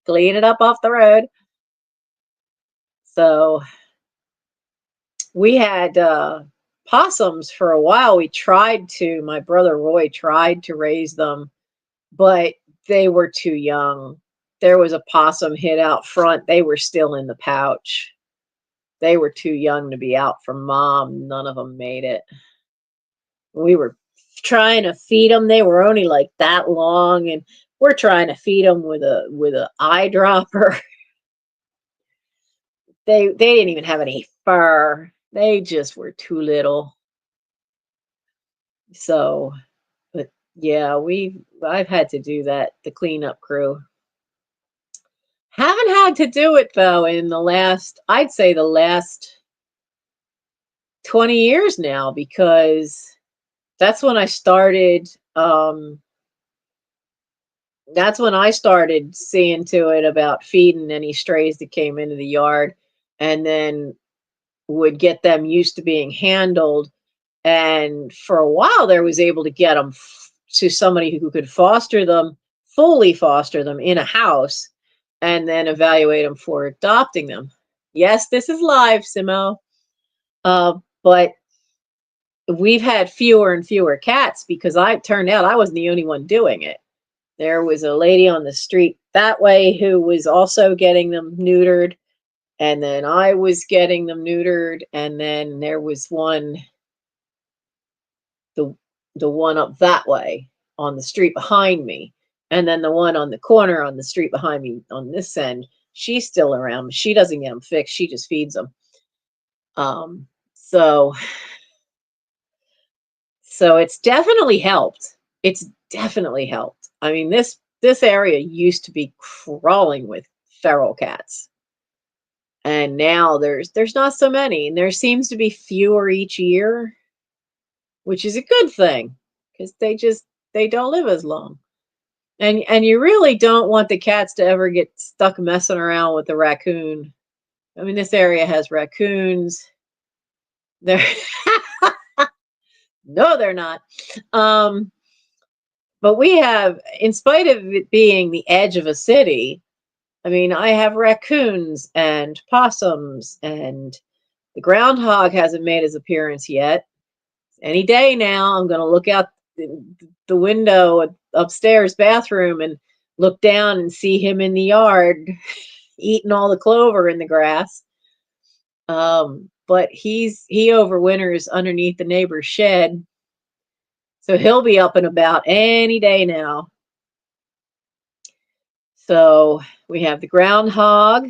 clean it up off the road. So we had possums for a while. My brother Roy tried to raise them, but they were too young. There was a possum hid out front. They were still in the pouch. They were too young to be out from mom. None of them made it. We were trying to feed them. They were only like that long, and we're trying to feed them with a eyedropper. They didn't even have any fur. They just were too little. So, but yeah, I've had to do that, the cleanup crew. Haven't had to do it though in I'd say the last 20 years now, because that's when I started that's when I started seeing to it about feeding any strays that came into the yard, and then would get them used to being handled. And for a while there was able to get them to somebody who could fully foster them in a house, and then evaluate them for adopting them. Yes, this is live, Simo. But we've had fewer and fewer cats because I turned out I wasn't the only one doing it. There was a lady on the street that way who was also getting them neutered, and then I was getting them neutered, and then there was the the one up that way on the street behind me, and then the one on the corner on the street behind me on this end. She's still around. She doesn't get them fixed. She just feeds them. So it's definitely helped. It's definitely helped. I mean, this area used to be crawling with feral cats, and now there's not so many, and there seems to be fewer each year, which is a good thing because they don't live as long. And you really don't want the cats to ever get stuck messing around with the raccoon. I mean, this area has raccoons. They're no, they're not. But we have, in spite of it being the edge of a city, I mean, I have raccoons and possums, and the groundhog hasn't made his appearance yet. Any day now, I'm going to look out the window upstairs bathroom and look down and see him in the yard eating all the clover in the grass. But he overwinters underneath the neighbor's shed, so he'll be up and about any day now. So we have the groundhog.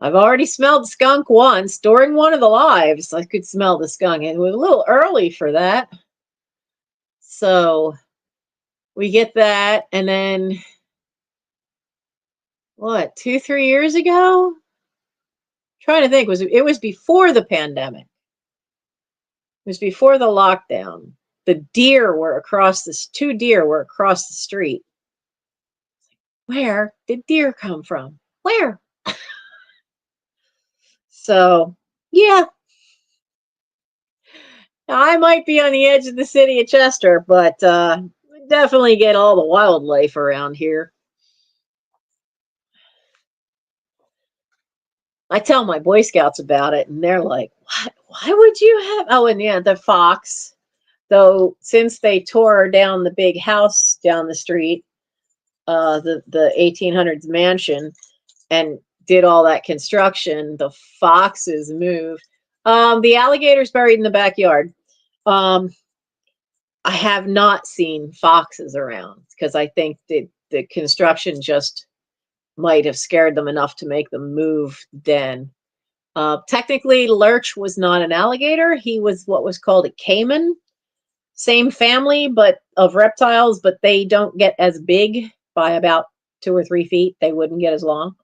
I've already smelled skunk once during one of the lives. I could smell the skunk. It was a little early for that. So we get that, and then what, 2-3 years ago? I'm trying to think, it was before the pandemic. It was before the lockdown. The deer were across this, two deer were across the street. Where did deer come from? Where? So, yeah, I might be on the edge of the city of Chester, but definitely get all the wildlife around here. I tell my Boy Scouts about it, and they're like, "What? Why would you have?" Oh, and yeah, the fox. Though since they tore down the big house down the street, the 1800s mansion, and did all that construction, the foxes moved. The alligator's buried in the backyard. Um, I have not seen foxes around because I think the construction just might have scared them enough to make them move then. Technically, Lurch was not an alligator. He was what was called a caiman. Same family, but of reptiles, but they don't get as big by about 2 or 3 feet. They wouldn't get as long.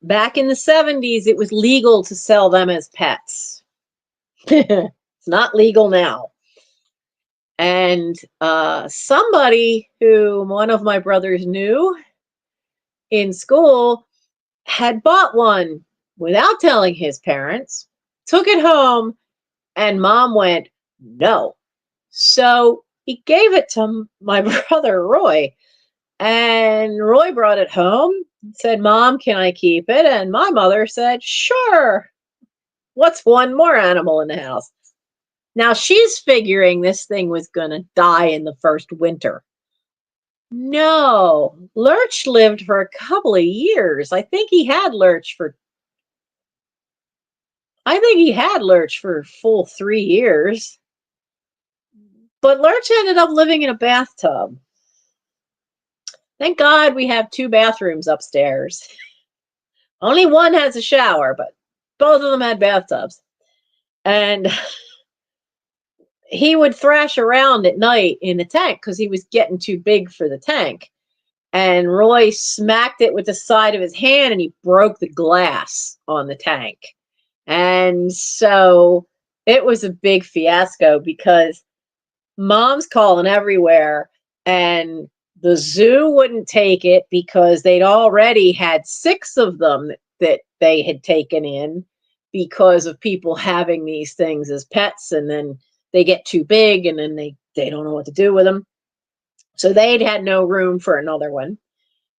Back in the 70s, it was legal to sell them as pets. It's not legal now. And somebody who one of my brothers knew in school had bought one without telling his parents, took it home, and mom went, no. So he gave it to my brother Roy, and Roy brought it home, said, Mom, can I keep it? And my mother said, sure. What's one more animal in the house? Now she's figuring this thing was going to die in the first winter. No, Lurch lived for a couple of years. I think he had Lurch for a full 3 years. But Lurch ended up living in a bathtub. Thank God we have 2 bathrooms upstairs. Only one has a shower, but both of them had bathtubs. And he would thrash around at night in the tank because he was getting too big for the tank. And Roy smacked it with the side of his hand and he broke the glass on the tank. And so it was a big fiasco because mom's calling everywhere, and the zoo wouldn't take it because they'd already had 6 of them that they had taken in because of people having these things as pets, and then they get too big and then they don't know what to do with them. So they'd had no room for another one.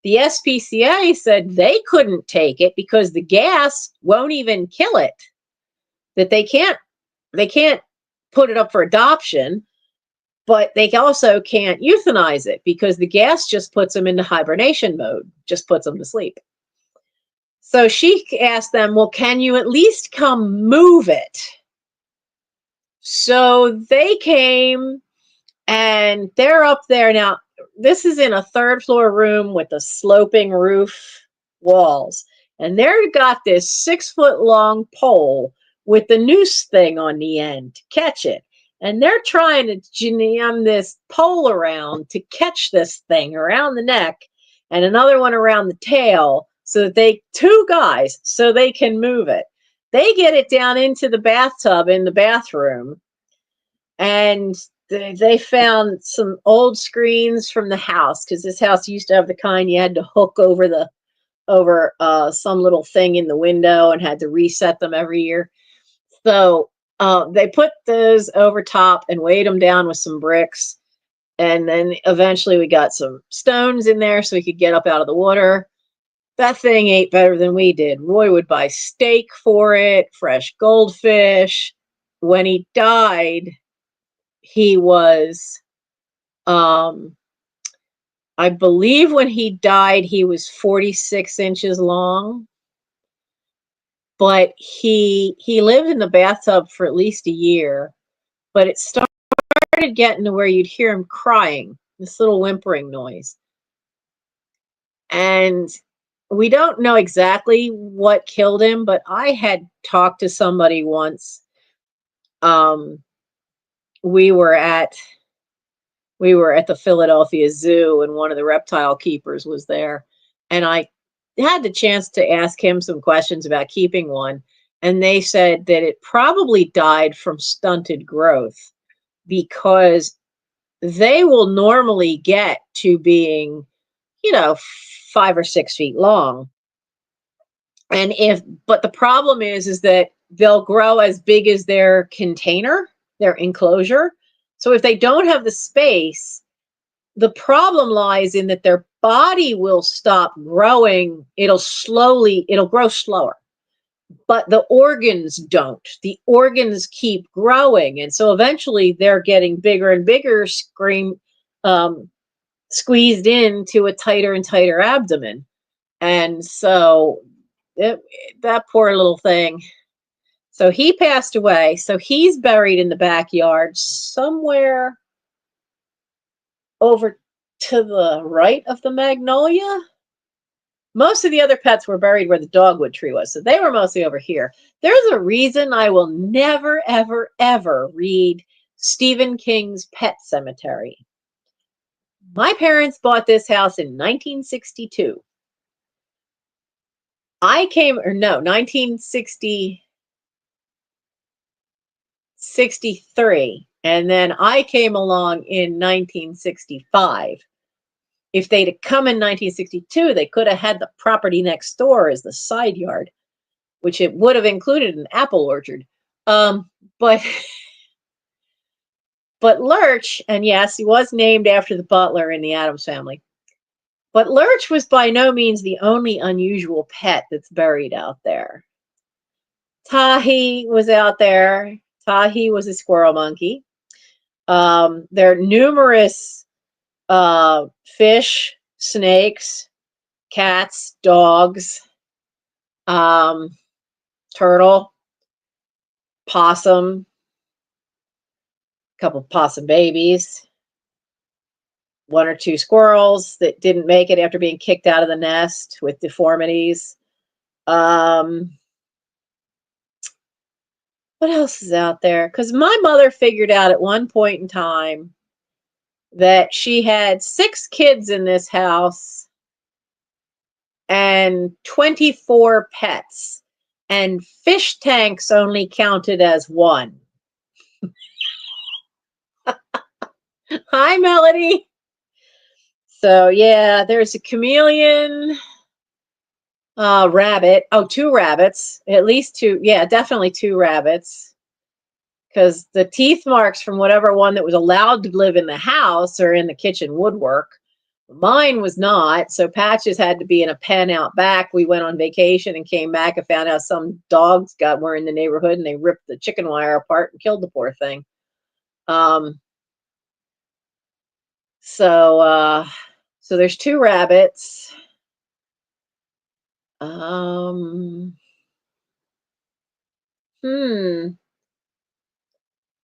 The SPCA said they couldn't take it because the gas won't even kill it. That they can't put it up for adoption, but they also can't euthanize it because the gas just puts them into hibernation mode, just puts them to sleep. So she asked them, well, can you at least come move it? So they came, and they're up there. Now, this is in a 3rd floor room with a sloping roof walls. And they've got this 6-foot long pole with the noose thing on the end to catch it. And they're trying to jam this pole around to catch this thing around the neck and another one around the tail so that 2 guys, so they can move it. They get it down into the bathtub in the bathroom, and they found some old screens from the house because this house used to have the kind you had to hook over some little thing in the window and had to reset them every year. So they put those over top and weighed them down with some bricks. And then eventually we got some stones in there so we could get up out of the water. That thing ate better than we did. Roy would buy steak for it, fresh goldfish. When he died, he was, I believe when he died, he was 46 inches long. But he lived in the bathtub for at least a year. But it started getting to where you'd hear him crying, this little whimpering noise. And we don't know exactly what killed him, but I had talked to somebody once. We were at the Philadelphia Zoo, and one of the reptile keepers was there. And had the chance to ask him some questions about keeping one, and they said that it probably died from stunted growth because they will normally get to being, 5 or 6 feet long. And but the problem is that they'll grow as big as their container, their enclosure. So if they don't have the space, the problem lies in that their body will stop growing. It'll grow slower, but the organs don't. The organs keep growing. And so eventually they're getting bigger and bigger, squeezed into a tighter and tighter abdomen. And so that poor little thing. So he passed away. So he's buried in the backyard somewhere over to the right of the magnolia. Most of the other pets were buried where the dogwood tree was. So they were mostly over here. There's a reason I will never, ever, ever read Stephen King's Pet Cemetery. My parents bought this house in 1962. 1963. And then I came along in 1965. If they'd have come in 1962, they could have had the property next door as the side yard, which it would have included an apple orchard. But Lurch, and yes, he was named after the butler in the Addams Family. But Lurch was by no means the only unusual pet that's buried out there. Tahi was out there. Tahi was a squirrel monkey. There are numerous fish, snakes, cats, dogs, turtle, possum, a couple of possum babies, 1 or 2 squirrels that didn't make it after being kicked out of the nest with deformities. What else is out there? Because my mother figured out at one point in time that she had 6 kids in this house and 24 pets, and fish tanks only counted as 1. Hi, Melody. So yeah, there's a chameleon, rabbit. Oh, 2 rabbits, at least 2. Yeah, definitely 2 rabbits. Because the teeth marks from whatever one that was allowed to live in the house are in the kitchen woodwork. Mine was not, so Patches had to be in a pen out back. We went on vacation and came back and found out some dogs were in the neighborhood and they ripped the chicken wire apart and killed the poor thing. So there's 2 rabbits.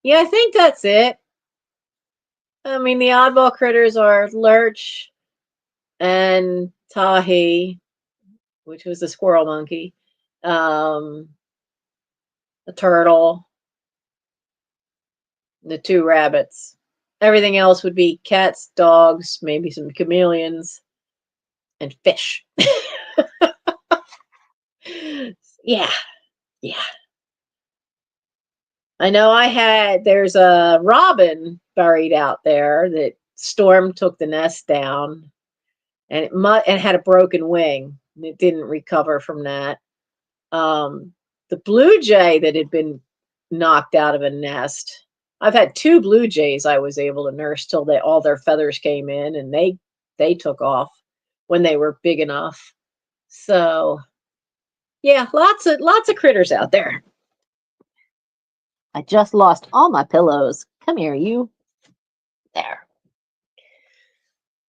Yeah, I think that's it. I mean, the oddball critters are Lurch and Tahi, which was a squirrel monkey, a turtle, the 2 rabbits. Everything else would be cats, dogs, maybe some chameleons, and fish. Yeah. I know there's a robin buried out there that storm took the nest down, and it had a broken wing. And it didn't recover from that. The blue jay that had been knocked out of a nest. I've had 2 blue jays I was able to nurse till all their feathers came in, and they took off when they were big enough. So yeah, lots of critters out there. I just lost all my pillows. Come here, you. There.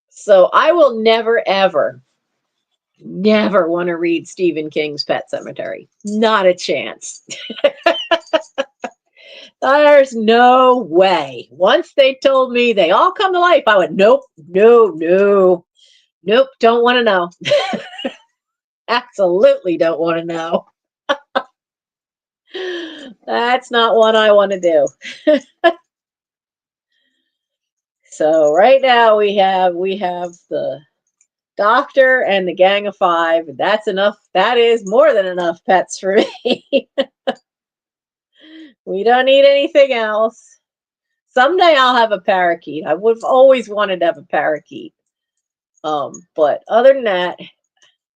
So I will never, ever, never want to read Stephen King's Pet Cemetery. Not a chance. There's no way. Once they told me they all come to life, I went, nope, don't want to know. Absolutely don't want to know. That's not what I want to do. So right now we have the doctor and the gang of 5. That's enough. That is more than enough pets for me. We don't need anything else. Someday I'll have a parakeet. I would have always wanted to have a parakeet. But other than that,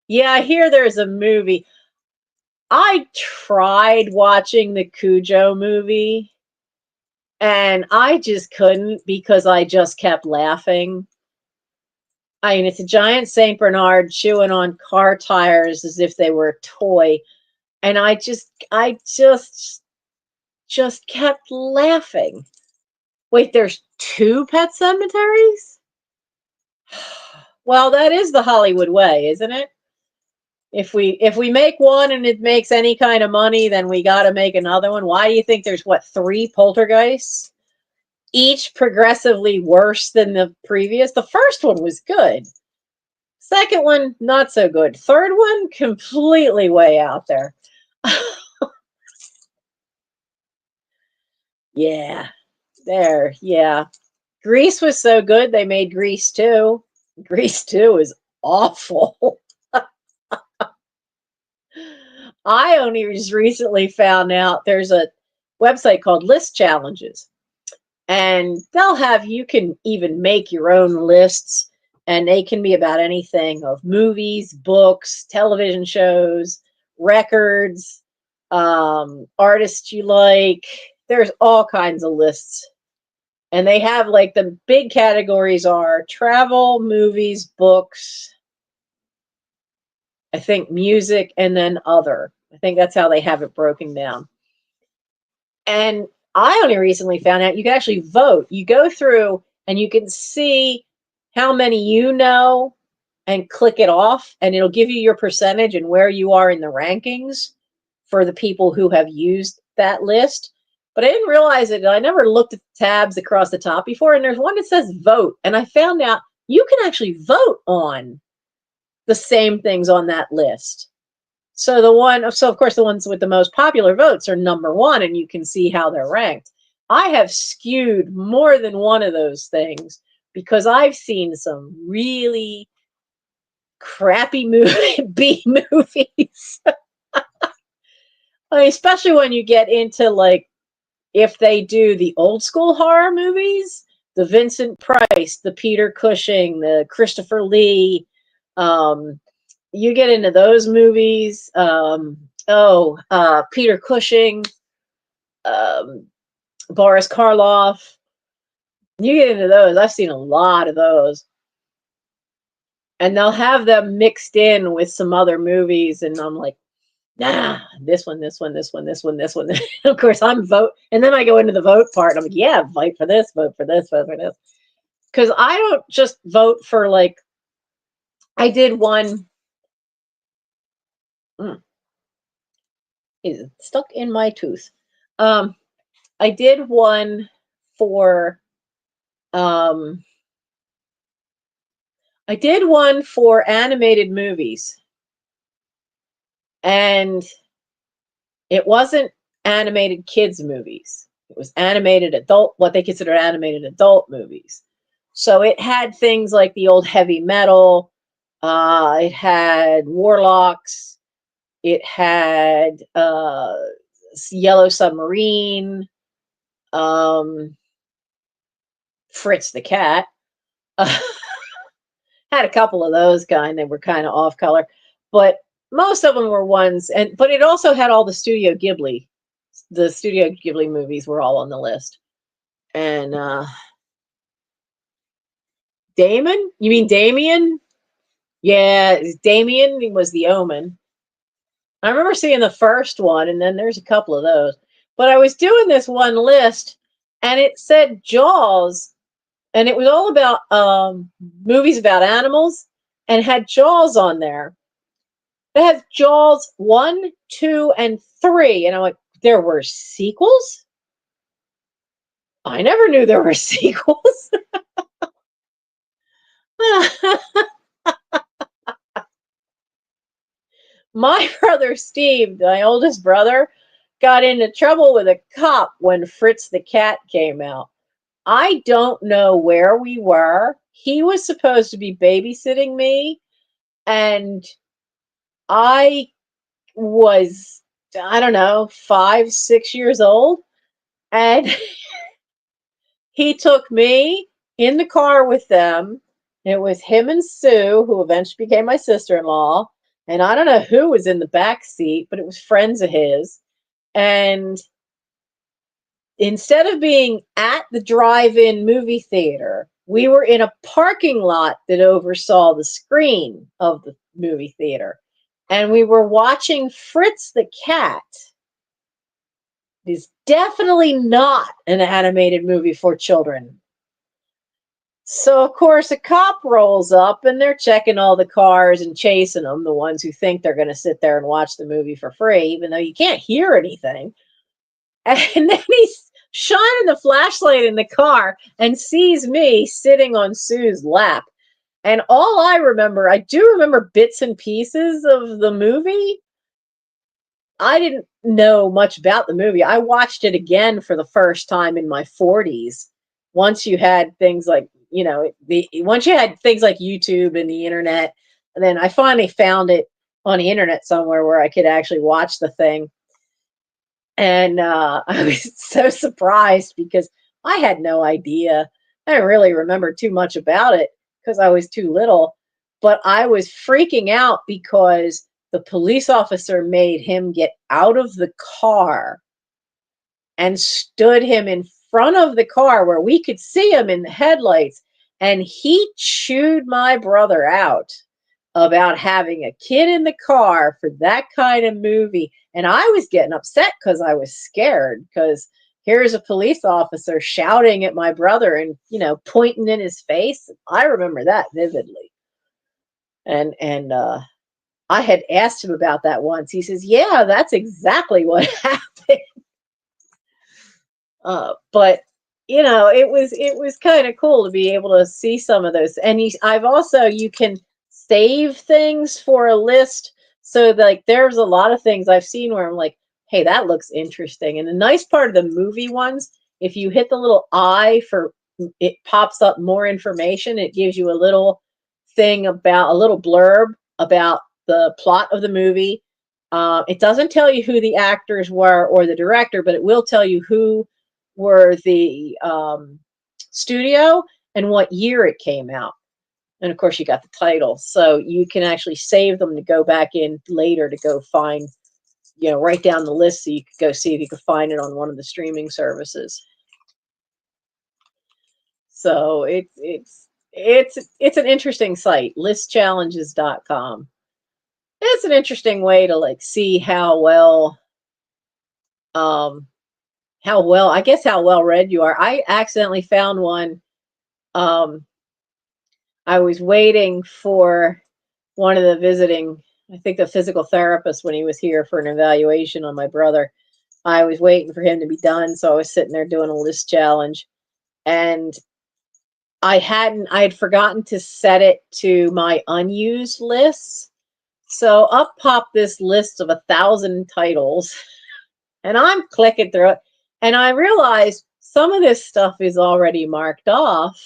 yeah, I hear there's a movie. I tried watching the Cujo movie and I just couldn't because I just kept laughing. I mean, it's a giant Saint Bernard chewing on car tires as if they were a toy. And I just kept laughing. Wait, there's 2 pet cemeteries? Well, that is the Hollywood way, isn't it? If we make one and it makes any kind of money, then we got to make another one. Why do you think there's 3 poltergeists? Each progressively worse than the previous. The first one was good. Second one, not so good. Third one, completely way out there. Yeah, there, yeah. Grease was so good, they made Grease 2. Grease 2 is awful. I only just recently found out there's a website called List Challenges. And you can even make your own lists, and they can be about anything of movies, books, television shows, records, artists you like. There's all kinds of lists. And they have the big categories are travel, movies, books, I think music, and then other. I think that's how they have it broken down. And I only recently found out you can actually vote. You go through and you can see how many you know and click it off, and it'll give you your percentage and where you are in the rankings for the people who have used that list. But I didn't realize it. I never looked at the tabs across the top before, and there's one that says vote. And I found out you can actually vote on the same things on that list. So of course, the ones with the most popular votes are number 1, and you can see how they're ranked. I have skewed more than one of those things because I've seen some really crappy B movies. I mean, especially when you get into if they do the old school horror movies, the Vincent Price, the Peter Cushing, the Christopher Lee, you get into those movies. Peter Cushing, Boris Karloff. You get into those. I've seen a lot of those. And they'll have them mixed in with some other movies, and I'm like, nah, this one. Of course, I'm vote. And then I go into the vote part, and I'm like, yeah, vote for this, vote for this, vote for this. Because I don't just vote for I did one. Is stuck in my tooth. I did one for animated movies, and it wasn't animated kids movies. It was animated adult, what they consider animated adult movies. So it had things like the old heavy metal. It had Warlocks. It had Yellow Submarine. Fritz the Cat. Had a couple of those they were kind of off color, but most of them were ones. But it also had all the Studio Ghibli. The Studio Ghibli movies were all on the list. And Damon? You mean Damien? Yeah, Damien was the Omen. I remember seeing the first one, and then there's a couple of those. But I was doing this one list, and it said Jaws, and it was all about movies about animals, and had Jaws on there. It has Jaws 1, 2, and 3, and I'm like, there were sequels? I never knew there were sequels. My brother Steve, my oldest brother, got into trouble with a cop when Fritz the Cat came out. I don't know where we were. He was supposed to be babysitting me, And I was, I don't know, 5, 6 years old. And he took me in the car with them. It was him and Sue, who eventually became my sister-in-law. And I don't know who was in the back seat, but it was friends of his. And instead of being at the drive-in movie theater, we were in a parking lot that oversaw the screen of the movie theater. And we were watching Fritz the Cat. It is definitely not an animated movie for children. So, of course, a cop rolls up and they're checking all the cars and chasing them, the ones who think they're going to sit there and watch the movie for free, even though you can't hear anything. And then he's shining the flashlight in the car and sees me sitting on Sue's lap. And all I remember, I do remember bits and pieces of the movie. I didn't know much about the movie. I watched it again for the first time in my 40s. Once you had things like, once you had things like YouTube and the internet, and then I finally found it on the internet somewhere where I could actually watch the thing. And I was so surprised because I had no idea. I didn't really remember too much about it because I was too little. But I was freaking out because the police officer made him get out of the car and stood him in front of the car where we could see him in the headlights. And he chewed my brother out about having a kid in the car for that kind of movie. And I was getting upset because I was scared because here's a police officer shouting at my brother and, pointing in his face. I remember that vividly. And I had asked him about that once. He says, yeah, that's exactly what happened. But it was kind of cool to be able to see some of those. And you can save things for a list. So like there's a lot of things I've seen where I'm like, hey, that looks interesting. And the nice part of the movie ones, if you hit the little I for it pops up more information. It gives you a little thing about a little blurb about the plot of the movie. It doesn't tell you who the actors were or the director, but it will tell you who were the studio and what year it came out. And of course, you got the title. So you can actually save them to go back in later to go find, write down the list so you could go see if you could find it on one of the streaming services. So it's an interesting site, listchallenges.com. It's an interesting way to like see how well read you are. I accidentally found one. I was waiting for one of the visiting, I think the physical therapist when he was here for an evaluation on my brother. I was waiting for him to be done, so I was sitting there doing a list challenge. And I had forgotten to set it to my unused lists. So up popped this list of 1,000 titles, and I'm clicking through it, and I realized some of this stuff is already marked off,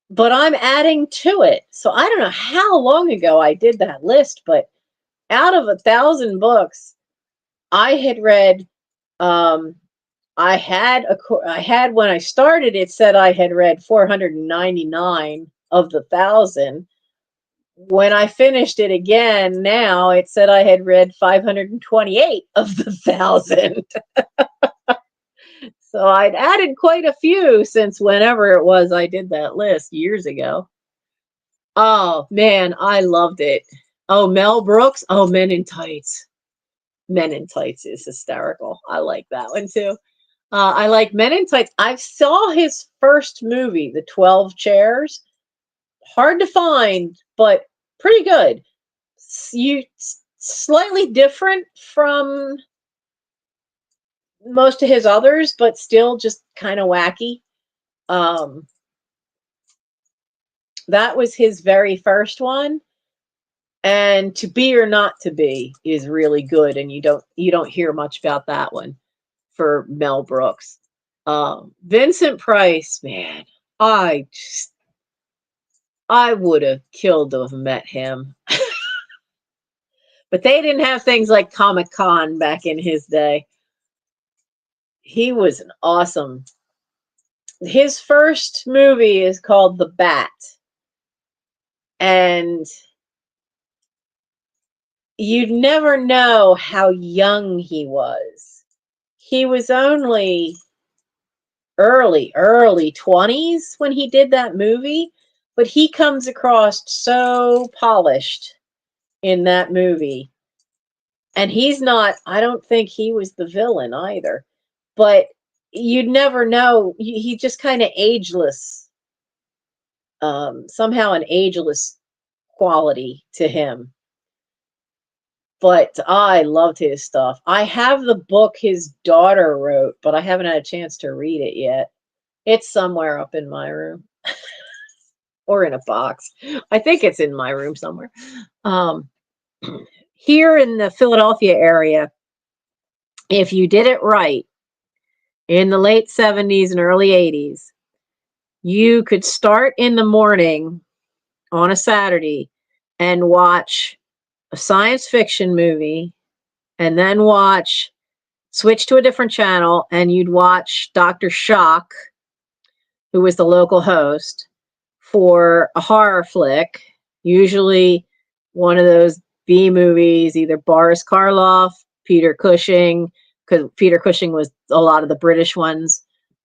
but I'm adding to it. So I don't know how long ago I did that list, but out of 1,000 books, I had read. I had when I started, it said I had read 499 of the 1,000. When I finished it again, now it said I had read 528 of the 1,000. So I'd added quite a few since whenever it was I did that list years ago. Oh man, I loved it. Oh, Mel Brooks. Oh, Men in Tights. Men in Tights is hysterical. I like that one too. I like Men in Tights. I saw his first movie, The 12 Chairs. Hard to find, but pretty good. Slightly different from most of his others, but still just kind of wacky. That was his very first one. And To Be or Not to Be is really good, and you don't hear much about that one for Mel Brooks. Vincent Price, man, I I would have killed to have met him. But they didn't have things like Comic-Con back in his day. He was an awesome. His first movie is called The Bat. And you'd never know how young he was. He was only early 20s when he did that movie, but he comes across so polished in that movie. And he's not, I don't think he was the villain either, but you'd never know. He just kind of ageless, somehow an ageless quality to him. But I loved his stuff. I have the book his daughter wrote, but I haven't had a chance to read it yet. It's somewhere up in my room or in a box. I think it's in my room somewhere. Um, here in the Philadelphia area, if you did it right in the late 70s and early 80s, you could start in the morning on a Saturday and watch a science fiction movie and then switch to a different channel and you'd watch Dr. Shock, who was the local host, for a horror flick, usually one of those B movies, either Boris Karloff, Peter Cushing, because Peter Cushing was a lot of the British ones,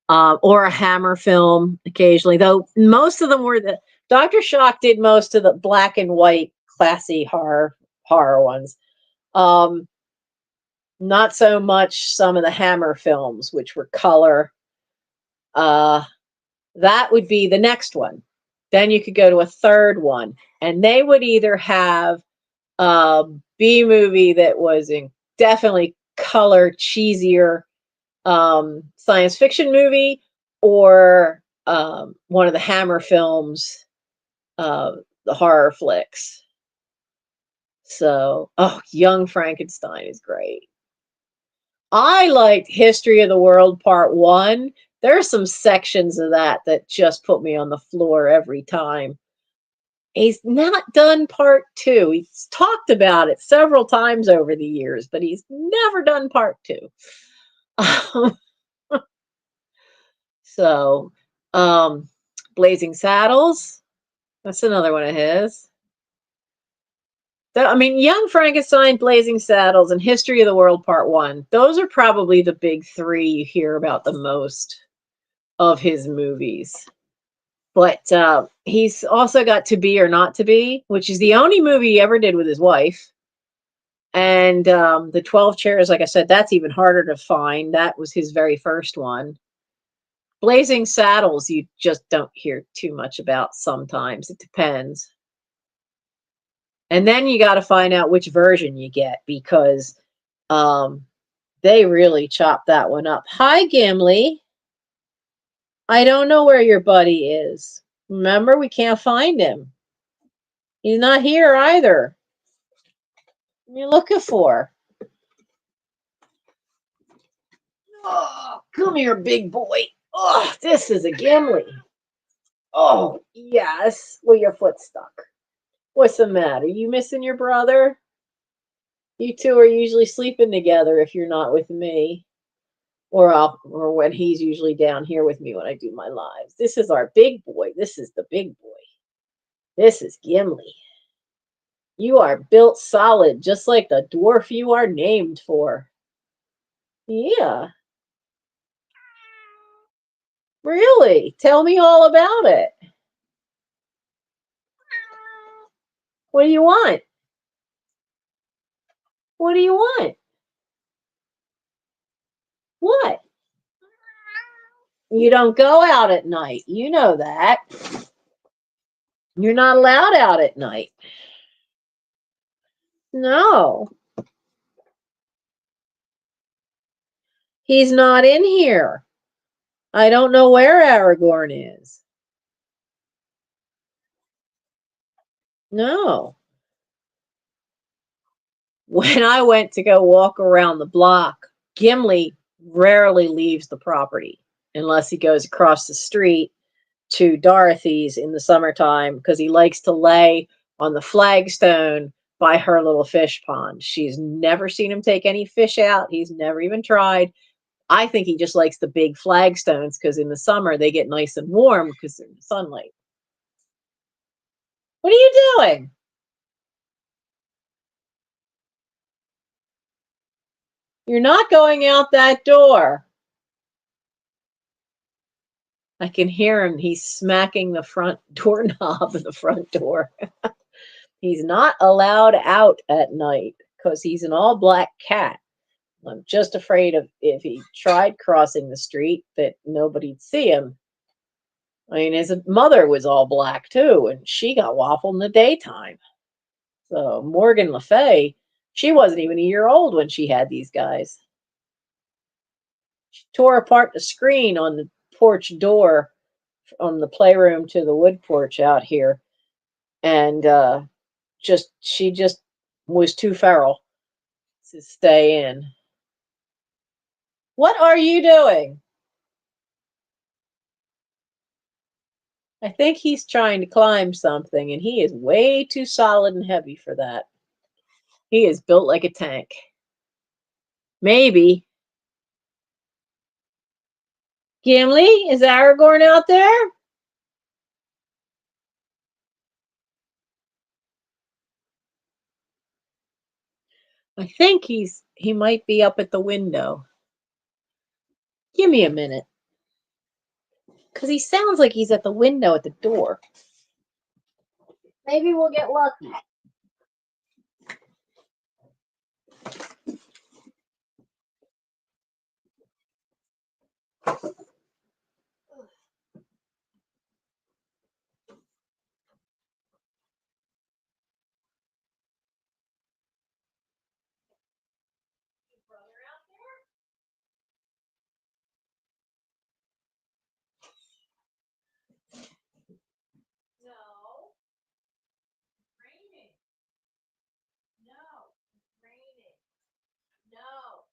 or a Hammer film occasionally, though most of them were Dr. Shock did most of the black and white classy horror ones. Not so much some of the Hammer films, which were color. That would be the next one. Then you could go to a third one, and they would either have a B movie that was definitely color, cheesier science fiction movie, or one of the Hammer films, the horror flicks. So, Young Frankenstein is great. I liked History of the World Part 1. There are some sections of that just put me on the floor every time. He's not done Part 2. He's talked about it several times over the years, but he's never done Part 2. So, Blazing Saddles, that's another one of his. I mean, Young Frankenstein, Blazing Saddles, and History of the World Part 1. Those are probably the big three you hear about the most of his movies. But he's also got To Be or Not to Be, which is the only movie he ever did with his wife. And the 12 Chairs, like I said, that's even harder to find. That was his very first one. Blazing Saddles, you just don't hear too much about sometimes. It depends. And then you got to find out which version you get, because they really chopped that one up. Hi, Gimli. I don't know where your buddy is. Remember, we can't find him. He's not here either. What are you looking for? Oh, come here, big boy. Oh, this is a Gimli. Oh, yes. Well, your foot's stuck. What's the matter? You missing your brother? You two are usually sleeping together if you're not with me. Or when he's usually down here with me when I do my lives. This is our big boy. This is the big boy. This is Gimli. You are built solid, just like the dwarf you are named for. Yeah. Really? Tell me all about it. What do you want? What do you want? What? You don't go out at night. You know that. You're not allowed out at night. No. He's not in here. I don't know where Aragorn is. No. When I went to go walk around the block, Gimli rarely leaves the property unless he goes across the street to Dorothy's in the summertime because he likes to lay on the flagstone by her little fish pond. She's never seen him take any fish out. He's never even tried. I think he just likes the big flagstones because in the summer they get nice and warm because they're in the sunlight. What are you doing? You're not going out that door. I can hear him. He's smacking the front doorknob of the front door. He's not allowed out at night because he's an all black cat. I'm just afraid of if he tried crossing the street that nobody'd see him. I mean, his mother was all black too, and she got waffled in the daytime. So Morgan Le Fay, she wasn't even a year old when she had these guys. She tore apart the screen on the porch door on the playroom to the wood porch out here, and she just was too feral to stay in. What are you doing? I think he's trying to climb something, and he is way too solid and heavy for that. He is built like a tank. Maybe. Gimli, is Aragorn out there? I think he might be up at the window. Give me a minute. Because he sounds like he's at the window at the door. Maybe we'll get lucky. No. Raining. No. Raining. No.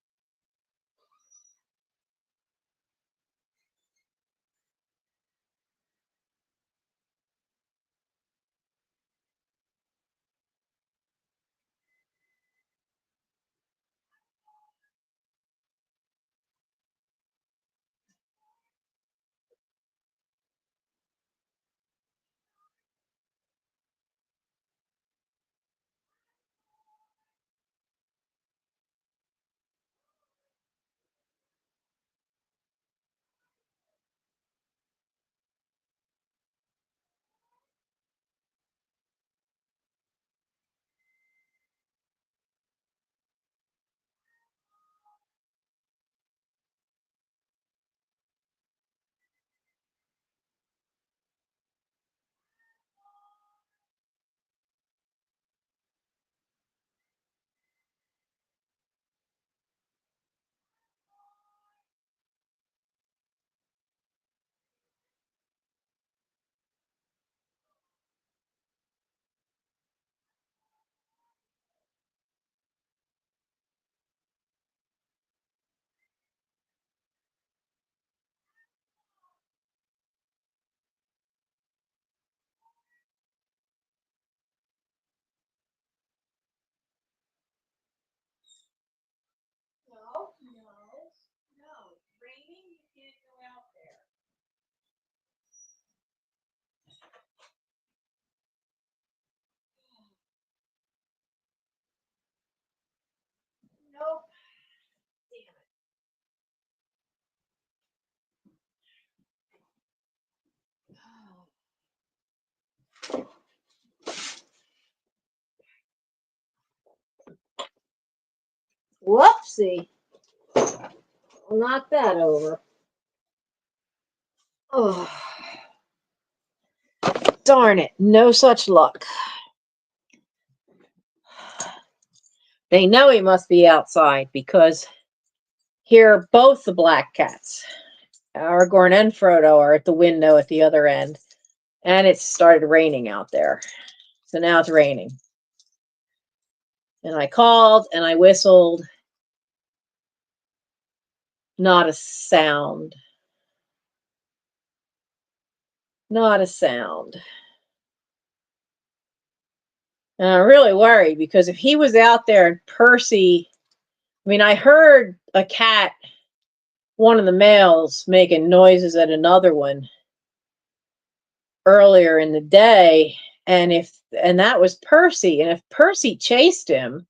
No. No. No. Raining, you can't go out there. Nope. Damn it. Whoopsie. I'll knock that over. Oh, darn it. No such luck. They know he must be outside because here both the black cats, Aragorn and Frodo, are at the window at the other end. And it started raining out there. So now it's raining. And I called and I whistled. Not a sound. Not a sound. And I'm really worried because if he was out there and Percy, I mean, I heard a cat, one of the males, making noises at another one earlier in the day. And that was Percy. And if Percy chased him,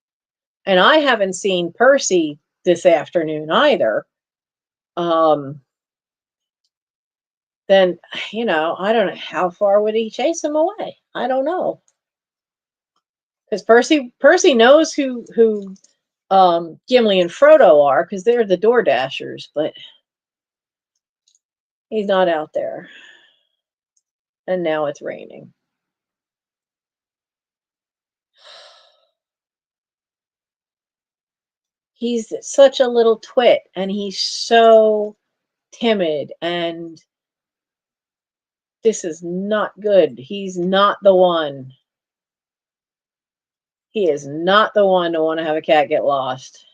and I haven't seen Percy this afternoon either, then, I don't know, how far would he chase him away? I don't know. Because Percy knows who Gimli and Frodo are, because they're the Door Dashers, but he's not out there. And now it's raining. He's such a little twit, and he's so timid, and this is not good. He's not the one. He is not the one to want to have a cat get lost.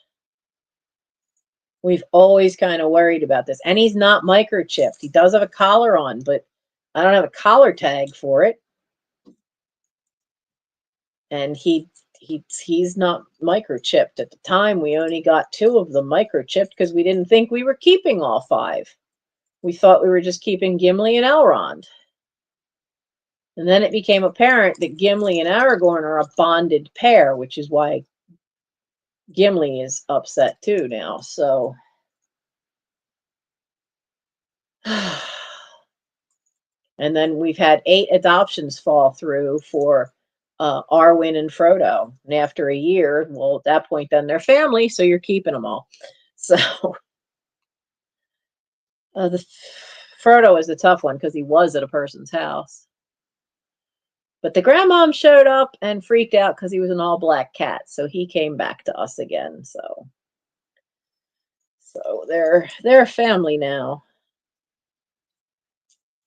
We've always kind of worried about this. And he's not microchipped. He does have a collar on, but I don't have a collar tag for it. And he's not microchipped. At the time, we only got 2 of them microchipped because we didn't think we were keeping all 5. We thought we were just keeping Gimli and Elrond. And then it became apparent that Gimli and Aragorn are a bonded pair, which is why Gimli is upset too now. So and then we've had 8 adoptions fall through for Arwen and Frodo. And after a year, well, at that point, then they're family, so you're keeping them all. So the Frodo is the tough one because he was at a person's house. But the grandmom showed up and freaked out because he was an all-black cat, so he came back to us again. So they're family now.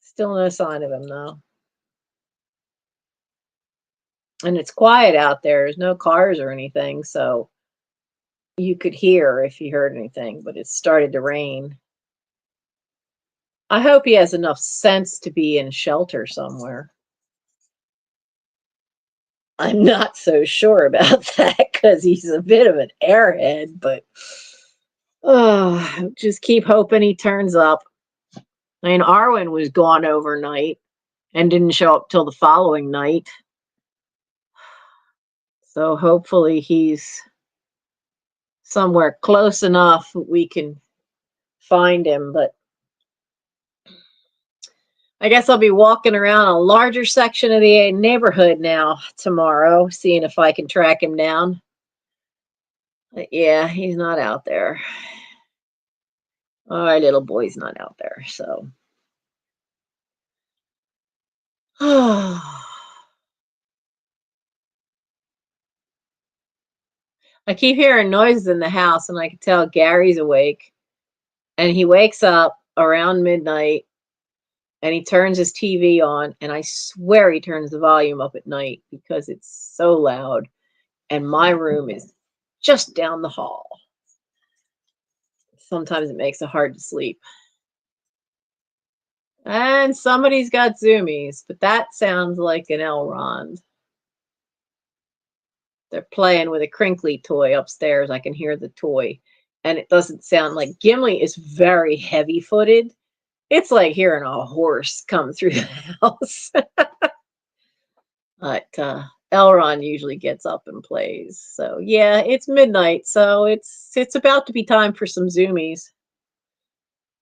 Still no sign of him, though. And it's quiet out there. There's no cars or anything, so you could hear if you heard anything, but it started to rain. I hope he has enough sense to be in shelter somewhere. I'm not so sure about that because he's a bit of an airhead, but just keep hoping he turns up. I mean, Arwen was gone overnight and didn't show up till the following night. So hopefully he's somewhere close enough we can find him. But I guess I'll be walking around a larger section of the neighborhood now tomorrow, seeing if I can track him down. But yeah, he's not out there. Our little boy's not out there, so. I keep hearing noises in the house, and I can tell Gary's awake. And he wakes up around midnight, and he turns his TV on, and I swear he turns the volume up at night because it's so loud. And my room is just down the hall. Sometimes it makes it hard to sleep. And somebody's got zoomies, but that sounds like an Elrond. They're playing with a crinkly toy upstairs. I can hear the toy. And it doesn't sound like Gimli is very heavy-footed. It's like hearing a horse come through the house. But Elrond usually gets up and plays. So yeah, it's midnight, so it's about to be time for some zoomies.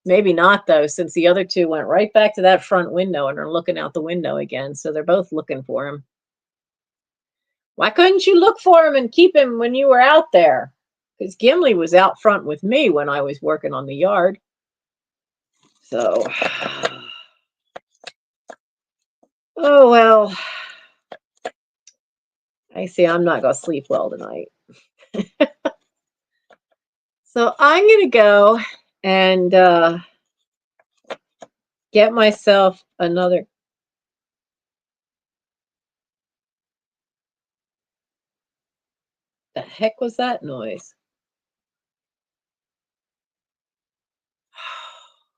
Maybe not, though, since the other 2 went right back to that front window and are looking out the window again, so they're both looking for him. Why couldn't you look for him and keep him when you were out there? Because Gimli was out front with me when I was working on the yard. So, oh well. I see I'm not going to sleep well tonight. So I'm going to go and get myself another. The heck was that noise?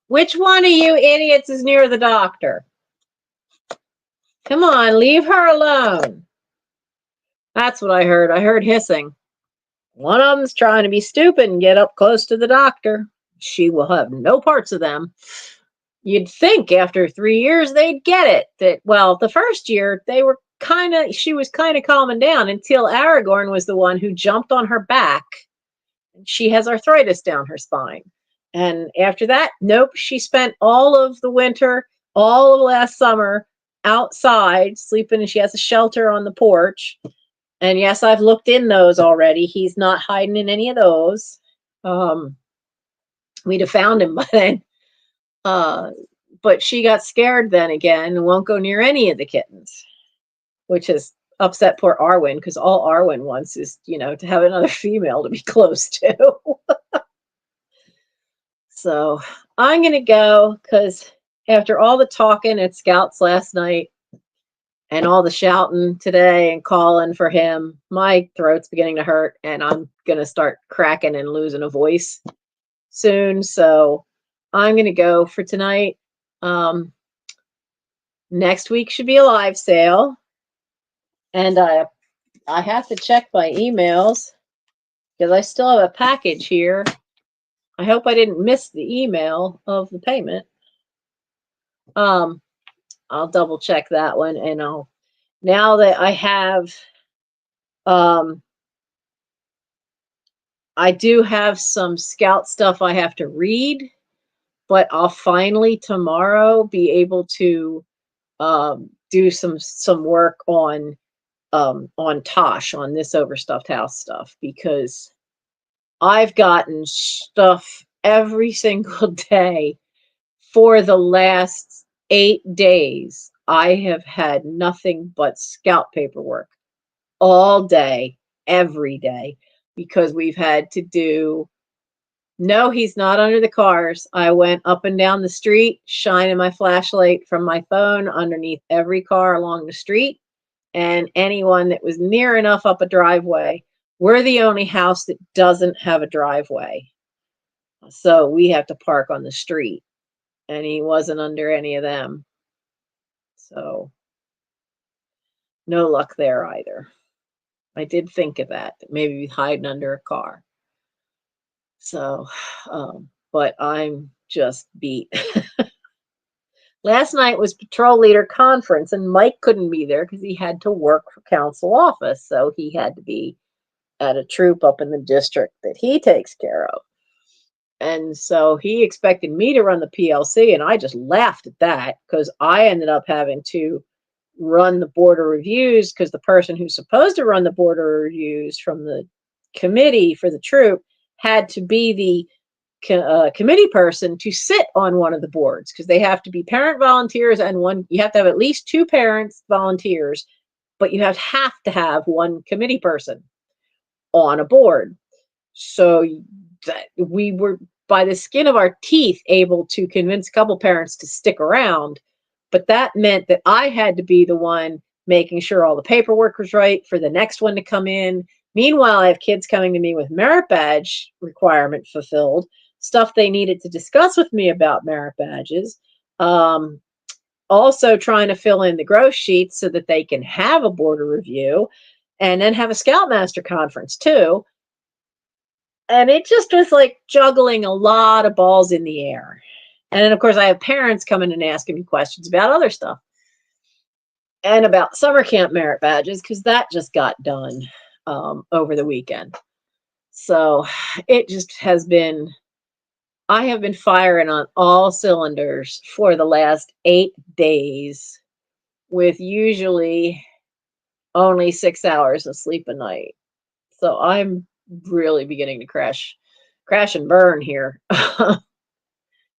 Which one of you idiots is near the doctor? Come on, leave her alone. That's what I heard. I heard hissing. One of them's trying to be stupid and get up close to the doctor. She will have no parts of them. You'd think after 3 years they'd get it. That, well, the first year she was kind of calming down until Aragorn was the one who jumped on her back. She has arthritis down her spine. And after that, nope, she spent all of the winter, all of last summer outside sleeping, and she has a shelter on the porch. And yes, I've looked in those already. He's not hiding in any of those. We'd have found him by then. But she got scared then again and won't go near any of the kittens, which has upset poor Arwen, because all Arwen wants is, to have another female to be close to. So I'm going to go, because after all the talking at Scouts last night and all the shouting today and calling for him, my throat's beginning to hurt, and I'm going to start cracking and losing a voice soon. So I'm going to go for tonight. Next week should be a live sale. And I have to check my emails because I still have a package here. I hope I didn't miss the email of the payment. I'll double check that one, and now that I have, I do have some Scout stuff I have to read, but I'll finally tomorrow be able to do some work on Tosh, on this overstuffed house stuff, because I've gotten stuff every single day for the last 8 days. I have had nothing but Scout paperwork all day, every day, because we've had to do. No, he's not under the cars. I went up and down the street, shining my flashlight from my phone underneath every car along the street, and anyone that was near enough up a driveway. We're the only house that doesn't have a driveway, so we have to park on the street, and he wasn't under any of them. So no luck there either. I did think of that maybe he's hiding under a car. So, but I'm just beat. Last night was patrol leader conference, and Mike couldn't be there because he had to work for council office. So he had to be at a troop up in the district that he takes care of. And so he expected me to run the PLC, and I just laughed at that, because I ended up having to run the border reviews, because the person who's supposed to run the border reviews from the committee for the troop had to be the committee person to sit on one of the boards, because they have to be parent volunteers, and you have to have at least 2 parents volunteers, but you have to have one committee person on a board. So we were, by the skin of our teeth, able to convince a couple parents to stick around, but that meant that I had to be the one making sure all the paperwork was right for the next one to come in. Meanwhile, I have kids coming to me with merit badge requirement fulfilled, stuff they needed to discuss with me about merit badges. Also trying to fill in the gross sheets so that they can have a border review, and then have a Scoutmaster conference too. And it just was like juggling a lot of balls in the air. And then, of course, I have parents coming and asking me questions about other stuff and about summer camp merit badges, because that just got done over the weekend. So it just has been, I have been firing on all cylinders for the last 8 days, with usually only 6 hours of sleep a night. So I'm really beginning to crash and burn here.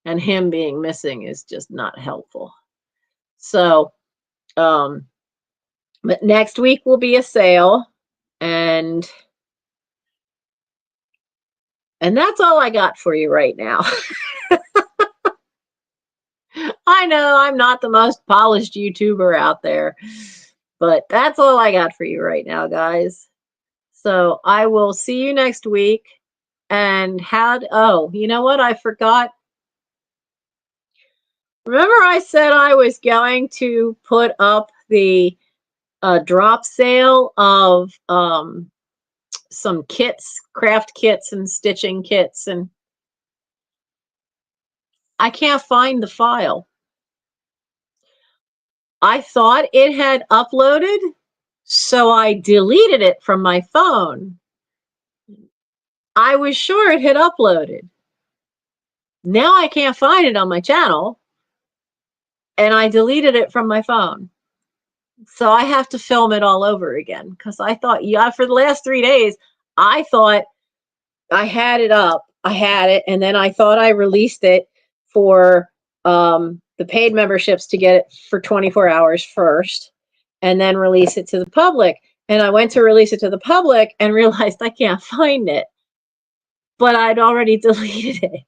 And him being missing is just not helpful. So, but next week will be a sale, and that's all I got for you right now. I know I'm not the most polished YouTuber out there, but that's all I got for you right now, guys. So I will see you next week. And you know what? I forgot. Remember I said I was going to put up the drop sale of some kits, craft kits and stitching kits, and I can't find the file. I thought it had uploaded, so I deleted it from my phone. I was sure it had uploaded. Now I can't find it on my channel, and I deleted it from my phone. So I have to film it all over again, because I thought, yeah, for the last 3 days, I thought I had it up. I had it, and then I thought I released it for the paid memberships to get it for 24 hours first, and then release it to the public. And I went to release it to the public and realized I can't find it. But I'd already deleted it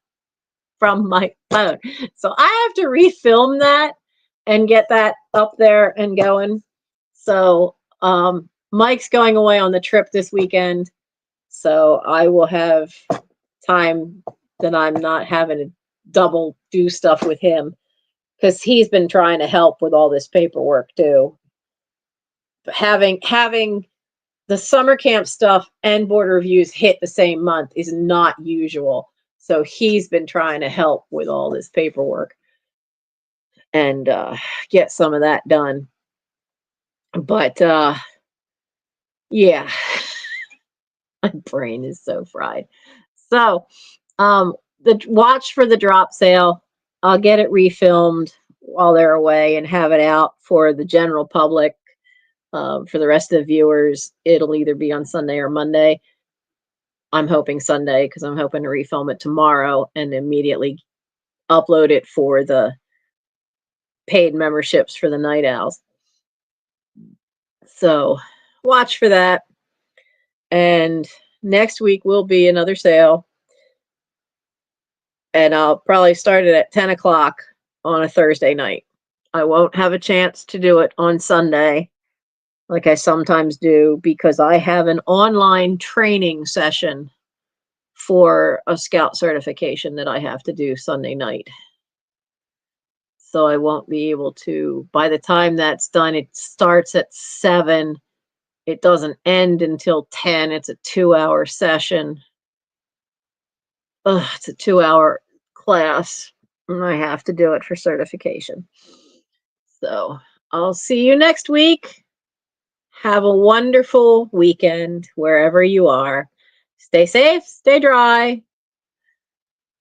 from my phone. So I have to refilm that and get that up there and going. So Mike's going away on the trip this weekend, so I will have time that I'm not having to double do stuff with him, because he's been trying to help with all this paperwork too. But having the summer camp stuff and board reviews hit the same month is not usual. So he's been trying to help with all this paperwork and get some of that done. But yeah, my brain is so fried. So the watch for the drop sale. I'll get it refilmed while they're away and have it out for the general public. For the rest of the viewers, it'll either be on Sunday or Monday. I'm hoping Sunday, because I'm hoping to refilm it tomorrow and immediately upload it for the paid memberships for the night owls. So watch for that. And next week will be another sale. And I'll probably start it at 10 o'clock on a Thursday night. I won't have a chance to do it on Sunday like I sometimes do, because I have an online training session for a scout certification that I have to do Sunday night. So I won't be able to, by the time that's done, it starts at 7. It doesn't end until 10. It's a 2-hour session. It's a 2-hour class, and I have to do it for certification. So I'll see you next week. Have a wonderful weekend wherever you are. Stay safe, stay dry,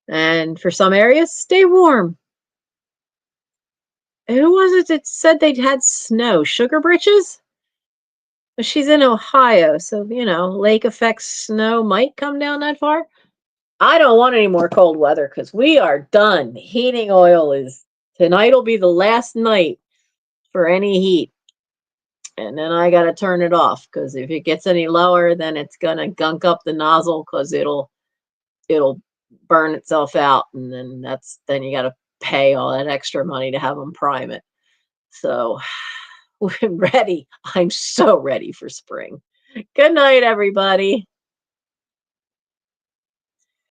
and for some areas, stay warm. Who was it that said they'd had snow? Sugar Britches? She's in Ohio, so, lake effect snow might come down that far. I don't want any more cold weather, because we are done. Heating oil tonight will be the last night for any heat. And then I got to turn it off, because if it gets any lower, then it's going to gunk up the nozzle, because it'll burn itself out. And then you got to pay all that extra money to have them prime it. So we're ready. I'm so ready for spring. Good night, everybody.